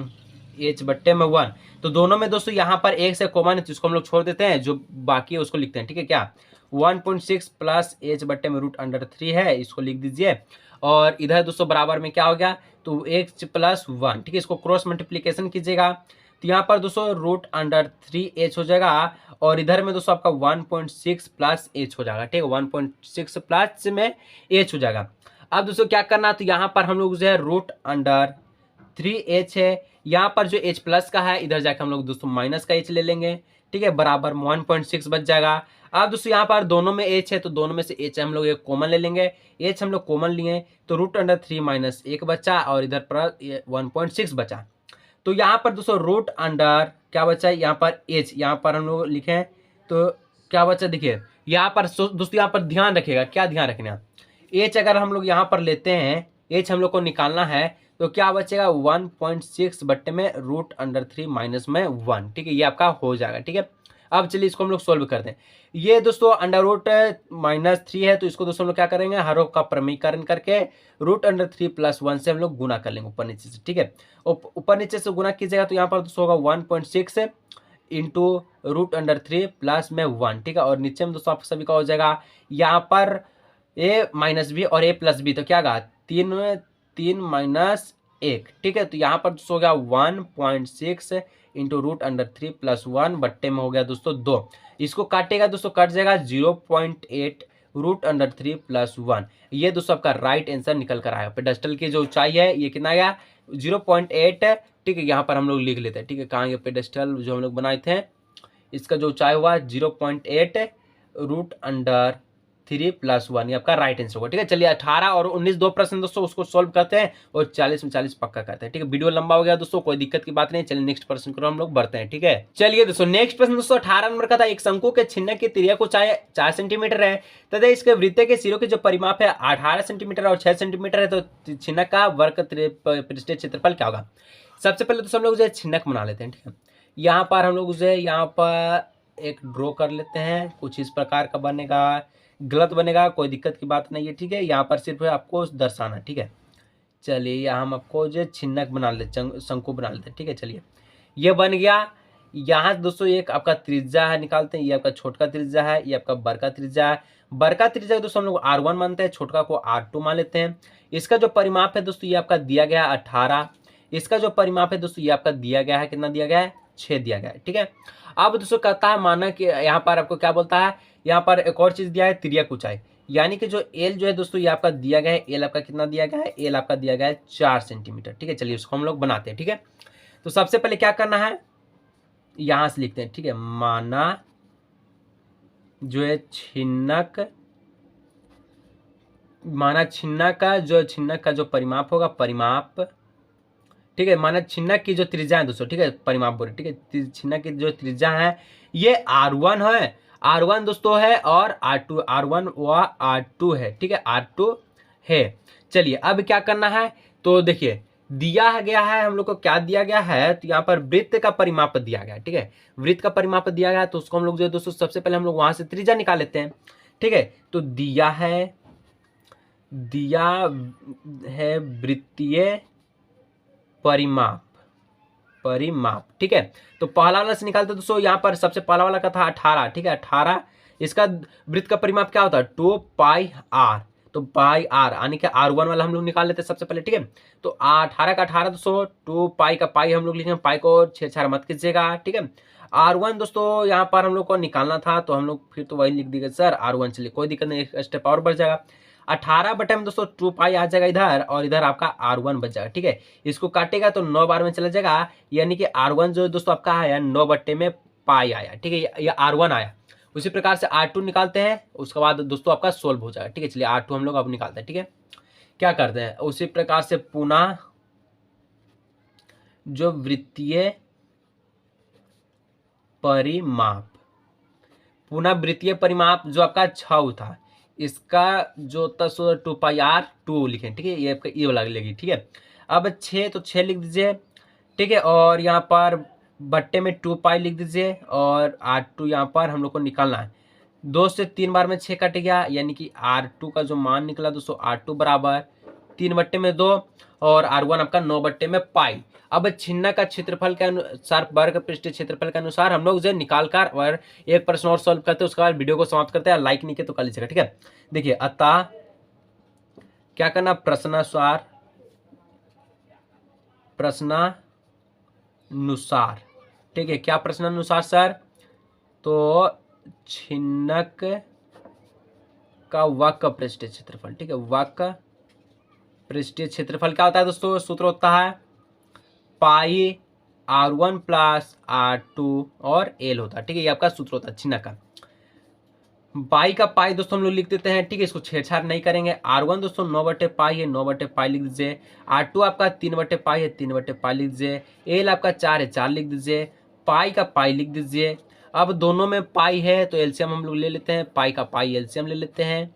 h बट्टे में 1, तो दोनों में दोस्तों यहाँ पर x है कॉमन है, तो इसको हम लोग छोड़ देते हैं, जो बाकी है उसको लिखते हैं। ठीक है, क्या 1.6 प्लस एच बट्टे में √3 है, इसको लिख दीजिए। और इधर दोस्तों बराबर में क्या हो गया, तो x प्लस 1। ठीक है, इसको क्रॉस मल्टीप्लीकेशन कीजिएगा तो यहाँ पर दोस्तों √3h हो जाएगा, और इधर में दोस्तों आपका 1.6 प्लस h हो जाएगा। ठीक है, 1.6 प्लस में h हो जाएगा। अब दोस्तों क्या करना, तो यहाँ पर हम लोग जो है √3h है, यहाँ पर जो h प्लस का है इधर जाकर हम लोग दोस्तों माइनस का h ले लेंगे। ठीक है, बराबर 1.6 बच जाएगा। अब दोस्तों यहाँ पर दोनों में h है, तो दोनों में से h हम लोग एक कॉमन ले लेंगे, h हम लोग कॉमन लिए तो √3 माइनस 1 बचा, और इधर पर 1.6 बचा। तो यहाँ पर दोस्तों √3 क्या बचा है यहाँ पर एच, यहाँ पर हम लोग लिखे हैं तो क्या बचा देखिए यहाँ पर दोस्तों, यहाँ पर ध्यान रखिएगा, क्या ध्यान रखना, एच अगर हम लोग यहाँ पर लेते हैं, एच हम लोग को निकालना है तो क्या बचेगा 1.6 बट्टे में √3 माइनस में 1, ठीक है, ये आपका हो जाएगा। ठीक है, अब चलिए इसको हम लोग सोल्व करते हैं। ये दोस्तों √-3 है तो इसको दोस्तों हम लोग क्या करेंगे, हर रोग का प्रमीकरण करके √3 + 1 से हम लोग गुना कर लेंगे ऊपर नीचे से। ठीक है, ऊपर नीचे से गुना कीजिएगा तो यहाँ पर दोस्तों होगा 1.6 इंटू √3 प्लस में 1। ठीक है, और नीचे में दोस्तों आप सभी का हो जाएगा यहाँ पर a माइनस बी और a प्लस बी, तो क्या होगा 3 माइनस 1। ठीक है, तो यहाँ पर दोस्तों हो गया 1.6 इंटू √3 प्लस 1 बट्टे में हो गया दोस्तों 2। इसको काटेगा दोस्तों, कट जाएगा 0.8 √3 प्लस 1। ये दोस्तों आपका राइट आंसर निकल कर आया। पेडेस्टल की जो ऊंचाई है ये कितना गया 0.8। ठीक है, यहाँ पर हम लोग लिख लेते हैं। ठीक है, कहाँ ये पेडेस्टल जो हम लोग बनाए थे इसका जो ऊंचाई हुआ 0.8 √3 प्लस 1, ये आपका राइट आंसर होगा। ठीक है, चलिए 18 और 19 दो प्रश्न दोस्तों उसको सोल्व करते हैं और 40 में 40 पक्का करते हैं। ठीक है, वीडियो लंबा हो गया दोस्तों, कोई दिक्कत की बात नहीं। चलिए नेक्स्ट प्रश्न को हम लोग बढ़ते हैं। ठीक है, चलिए दोस्तों नेक्स्ट प्रश्न दोस्तों 18 नंबर का था। एक शंकु के छिन्नक की त्रिज्या को 4 सेंटीमीटर है तथा इसके वृत्त के सिरों के जो परिमाप है 18 सेंटीमीटर और 6 सेंटीमीटर है, तो छिन्नक का वर्ग पृष्ठीय क्षेत्रफल क्या होगा। सबसे पहले तो हम लोग जो है छिन्नक बना लेते हैं। ठीक है, यहाँ पर हम लोग जो है यहाँ पर एक ड्रॉ कर लेते हैं, कुछ इस प्रकार का बनेगा, गलत बनेगा कोई दिक्कत की बात नहीं है। ठीक है, यहाँ पर सिर्फ आपको दर्शाना। ठीक है, चलिए यहाँ हम आपको जो छिन्नक बना लेते, शंकु बना लेते हैं। ठीक है, चलिए ये बन गया। यहाँ दोस्तों एक आपका त्रिज्या है, निकालते हैं। ये आपका छोटका त्रिज्या है, ये आपका बड़का त्रिज्या है। बड़का त्रिज्या दोस्तों हम लोग R1 मानते हैं, छोटका को R2 मान लेते हैं। इसका जो परिमाप है दोस्तों ये आपका दिया गया है 18। इसका जो परिमाप है दोस्तों ये आपका दिया गया है, कितना दिया गया है 6 दिया गया है। ठीक है, अब दोस्तों कहता है माना कि यहाँ पर आपको क्या बोलता है, यहाँ पर एक और चीज दिया है त्रिज्या ऊंचाई, यानी कि जो एल जो है दोस्तों ये आपका दिया गया है, एल आपका कितना दिया गया है, एल आपका दिया गया है 4 सेंटीमीटर। ठीक है, चलिए उसको हम लोग बनाते हैं। ठीक है, तो सबसे पहले क्या करना है, यहां से लिखते हैं। ठीक है, माना जो है छिन्नक, माना छिन्नक का जो परिमाप होगा, परिमाप। ठीक है, माना छिन्नक की जो त्रिज्या है दोस्तों, ठीक है परिमाप बोले। ठीक है, छिन्नक की जो त्रिज्या है ये R1 है, R1 दोस्तों है, और R2, R1 व R2 है। ठीक है, R2 है। चलिए अब क्या करना है, तो देखिए दिया गया है हम लोग को, क्या दिया गया है, तो यहाँ पर वृत्त का परिमाप दिया गया है। ठीक है, वृत्त का परिमाप दिया गया है तो उसको हम लोग जो है दोस्तों सबसे पहले हम लोग वहां से त्रिज्या निकाल लेते हैं। ठीक है, तो दिया है वृत्तीय परिमाप। ठीक है, तो पहला वाला से निकालते दोस्तों, यहाँ पर सबसे पहला वाला का था 18। ठीक है, 18, इसका वृत्त का परिमाप क्या होता है 2πr, तो पाई आर, यानी कि R1 वाला हम लोग निकाल लेते हैं सबसे पहले। ठीक है, तो 18 का 18 दोस्तों, 2π का पाई हम लोग लिखेंगे, पाई को छेड़छाड़ मत कीजिएगा। ठीक है, R1 दोस्तों यहाँ पर हम लोग को निकालना था तो हम लोग फिर तो वही लिख देंगे सर R1। चलिए कोई दिक्कत नहीं, एक स्टेप और बढ़ जाएगा। 18 बटे में दोस्तों 2π आ जाएगा इधर, और इधर आपका R1 बच जाएगा। ठीक है, इसको काटेगा तो 9 बार में चला जाएगा, यानी कि R1 जो दोस्तों आपका आया 9 बटे में पाई आया। ठीक है, ये R1 आया। उसी प्रकार से R2 निकालते हैं, उसके बाद दोस्तों आपका सोल्व हो जाएगा। ठीक है, चलिए R2 हम लोग अब निकालते हैं। ठीक है, क्या करते हैं, उसी प्रकार से पुनः जो वृत्तीय परिमाप, पुनः वृत्तीय परिमाप जो आपका 6 था, इसका जो था 2πr2 लिखें। ठीक है, ये आपका ये वाला लगेगी। ठीक है, अब 6 तो 6 लिख दीजिए। ठीक है, और यहाँ पर बट्टे में 2π लिख दीजिए, और R2 यहाँ पर हम लोग को निकालना है। 2 से 3 बार में 6 कट गया, यानी कि R2 का जो मान निकला दोस्तों, R2 बराबर 3 बट्टे में 2, और R1 आपका 9 बट्टे में पाई। अब छिन्नक का क्षेत्रफल के अनुसार, वर्ग पृष्ठीय क्षेत्रफल के अनुसार हम लोग जो निकाल कर और एक प्रश्न और सॉल्व करते हैं, उसके बाद वीडियो को समाप्त करते हैं। लाइक नहीं किया तो कर लीजिएगा। ठीक है, देखिए अतः क्या करना, प्रश्नानुसार, ठीक है, क्या प्रश्नानुसार सर, तो छिन्नक का वक्र पृष्ठीय क्षेत्रफल। ठीक है, वक्र पृष्ठीय क्षेत्रफल क्या होता है दोस्तों, सूत्र होता है पाई R1 प्लस R2 और L होता है। ठीक है, ये आपका सूत्र होता है छिन्नक का। पाई का पाई दोस्तों हम लोग लिख देते हैं। ठीक है, इसको छेड़छाड़ नहीं करेंगे। R1 दोस्तों 9 बटे पाई है, 9 बटे पाई लिख दीजिए। R2 आपका 3 बटे पाई है, 3 बटे पाई लिख दीजिए। L आपका 4 है, 4 लिख दीजिए। पाई का पाई लिख दीजिए। अब दोनों में पाई है तो एलसीएम हम लोग ले लेते हैं, पाई का पाई एलसीएम ले लेते हैं,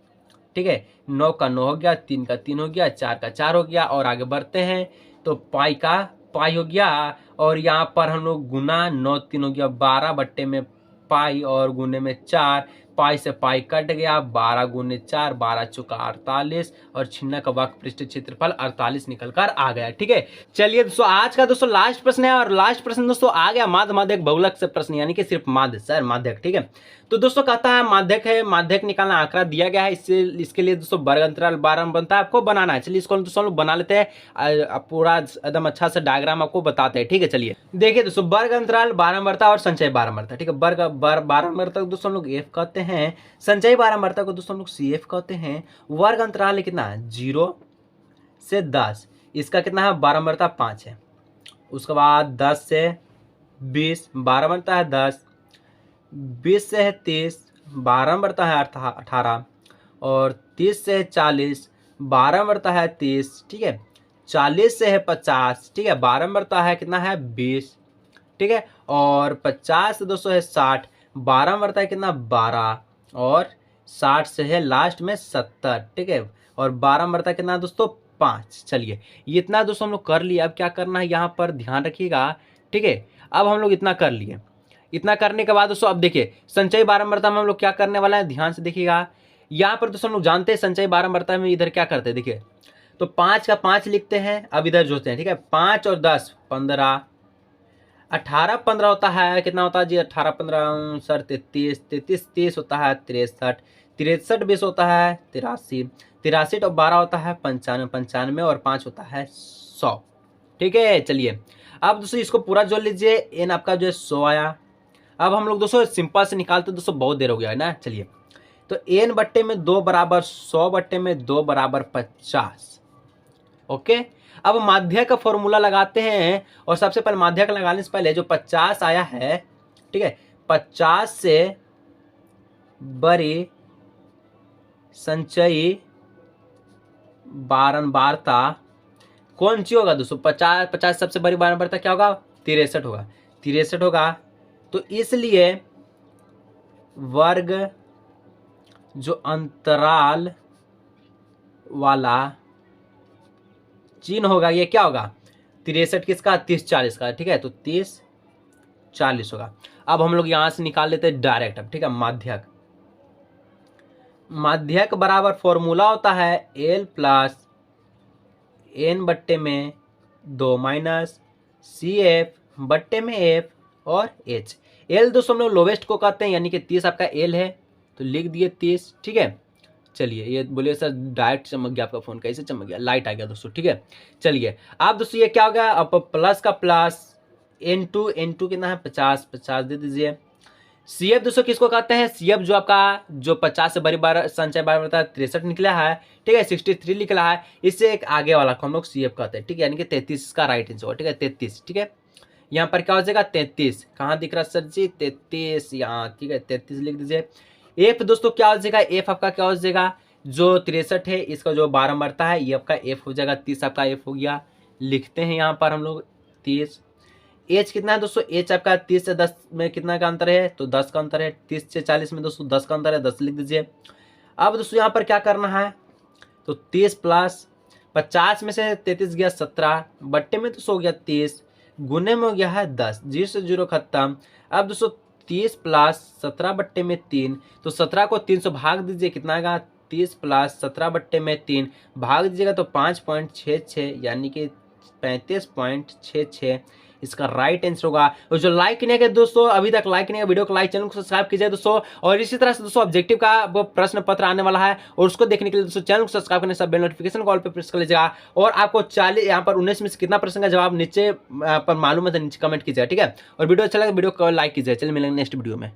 ठीक है। 9 का 9 हो गया, 3 का 3 हो गया, 4 का 4 हो गया और आगे बढ़ते हैं तो पाई का पाई हो गया और यहाँ पर हम लोग गुना 9 3 हो गया 12 बट्टे में पाई और गुने में 4, पाई से पाई कट गया, 12 गुने 4, 12 चौका 48 और छिन्ना का वक्र पृष्ठ क्षेत्रफल 48 निकल कर आ गया, ठीक है। चलिए दोस्तों आज का दोस्तों लास्ट प्रश्न है और लास्ट प्रश्न दोस्तों आ गया माध्य माध्यक बहुलक से प्रश्न, यानी कि सिर्फ माध्य सर माध्यक, ठीक है। तो दोस्तों कहता है माध्यक है, माध्यक निकालना आंकड़ा दिया गया है, इससे इसके लिए दोस्तों वर्ग अंतराल 12 बनता है, आपको बनाना है। चलिए इसको दोस्तों हम लोग बना लेते हैं, पूरा एकदम अच्छा सा डायग्राम आपको बताते हैं, ठीक है। चलिए देखिए दोस्तों वर्ग अंतराल 12 बढ़ता है और संचय 12 बढ़ता है, ठीक है। वर्ग 12 बढ़ता है दोस्तों हम लोग एफ कहते हैं, संचय 12 बढ़ता को दोस्तों हम लोग सी एफ कहते हैं। वर्ग अंतराल कितना है 0 से 10, इसका कितना है 12 बढ़ता 5 है। उसके बाद 10 से 20, 12 बनता है 10, 20 से है 30, 12 बढ़ता है 18 और 30 से है 40, 12 बढ़ता है 30, ठीक है। 40 से है 50, ठीक है, 12 बढ़ता है कितना है 20, ठीक है। और 50 से दोस्तों है 60, 12 बढ़ता है कितना 12 और 60 से है लास्ट में 70, ठीक है। और 12 बढ़ता है कितना दोस्तों 5। चलिए ये इतना दोस्तों हम लोग कर लिए। अब क्या करना है यहाँ पर ध्यान रखिएगा, ठीक है। अब हम लोग इतना कर लिए, इतना करने के बाद दोस्तों अब देखिए संचय 12 बढ़ता में हम लोग क्या करने वाला है, ध्यान से देखिएगा। यहाँ पर दोस्तों हम लोग जानते हैं संचय 12 बढ़ता में इधर क्या करते हैं, देखिए तो 5 का 5 लिखते हैं, अब इधर जोड़ते हैं, ठीक है। 5 और 10 15, 18 15 होता है, कितना होता है जी 18 15 सर 33, 33 30 होता है 63, 63 20 होता है 83, 83 और 12 होता है 95, 95 और 5 होता है 100, ठीक है। चलिए अब दोस्तों इसको पूरा जोड़ लीजिए, एन आपका जो है 100 आया। अब हम लोग दोस्तों सिंपल से निकालते दोस्तों बहुत देर हो गया है ना। चलिए तो एन बट्टे में 2 बराबर 100 बट्टे में 2 बराबर 50, ओके। अब माध्यक का फॉर्मूला लगाते हैं और सबसे पहले माध्यक लगाने से पहले जो 50 आया है, ठीक है, 50 से बड़ी संचयी बारंबारता कौन सी होगा दोस्तों, 50 सबसे बड़ी बारंबारता क्या होगा 63 होगा, 63 होगा। तो इसलिए वर्ग जो अंतराल वाला चिन्ह होगा ये क्या होगा 63 किसका 30 40 का, ठीक है। तो 30 40 होगा। अब हम लोग यहां से निकाल लेते हैं डायरेक्ट, अब ठीक है। माध्यक, माध्यक बराबर फॉर्मूला होता है एल प्लस एन बट्टे में 2 माइनस सी एफ बट्टे में एफ और एच। एल दोस्तों हम लोग लोवेस्ट को कहते हैं, यानी कि 30 आपका एल है तो लिख दिए 30, ठीक है। चलिए ये बोलिए सर डायरेक्ट चमक गया आपका फोन, कैसे चमक गया, लाइट आ गया दोस्तों, ठीक है। चलिए अब दोस्तों ये क्या हो गया, अब प्लस का प्लस n2 कितना है 50, 50 दे दीजिए। सी एफ दोस्तों किसको कहते हैं, सी एफ जो आपका जो 50 से बड़ी बार संचय बार बढ़ता है 63 निकला है, ठीक है, 63 निकला है, इससे एक आगे वाला को हम लोग सी एफ कहते हैं, ठीक है, यानी कि 33 का राइट आंसर, ठीक है 33, ठीक है। यहाँ पर क्या हो जाएगा 33, कहाँ दिख रहा है सर जी 33 यहाँ, ठीक है 33 लिख दीजिए। एफ दोस्तों क्या हो जाएगा, एफ आपका क्या हो जाएगा, जो 63 है इसका जो 12 बढ़ता है ये आपका एफ हो जाएगा, 30 आपका एफ हो गया, लिखते हैं यहाँ पर हम लोग 30। एच कितना है दोस्तों, एच आपका 30 से 10 में कितना का अंतर है, तो 10 का अंतर है। 30 से 40 में दोस्तों 10 का अंतर है, 10 लिख दीजिए। अब दोस्तों यहाँ पर क्या करना है, तो 30 प्लस 50 में से 33 गया 17 बट्टे में दोस्तों हो गया 30, गुने में हो गया है 10, 0 से 0 खत्म। अब दोस्तों 30 प्लस 17 बट्टे में 3, तो 17 को 3 से भाग दीजिए, कितना आएगा 30 प्लस 17 बट्टे में 3 भाग दीजिएगा तो 5.66 यानी कि 35.66 इसका राइट आंसर होगा। और जो लाइक नहीं है दोस्तों, अभी तक लाइक नहीं है वीडियो को लाइक, चैनल को सब्सक्राइब कीजिए दोस्तों। और इसी तरह से दोस्तों ऑब्जेक्टिव का वो प्रश्न पत्र आने वाला है और उसको देखने के लिए दोस्तों चैनल को सब्सक्राइब करने से बेल नोटिफिकेशन कॉल पे प्रेस कर लीजिएगा। और आपको 40 यहाँ पर 19 में से कितना प्रश्न का जवाब नीचे पर मालूम है तो नीचे कमेंट कीजिएगा, ठीक है। और वीडियो अच्छा लगे वीडियो को लाइक कीजिए। चलिए मिलेंगे नेक्स्ट वीडियो में।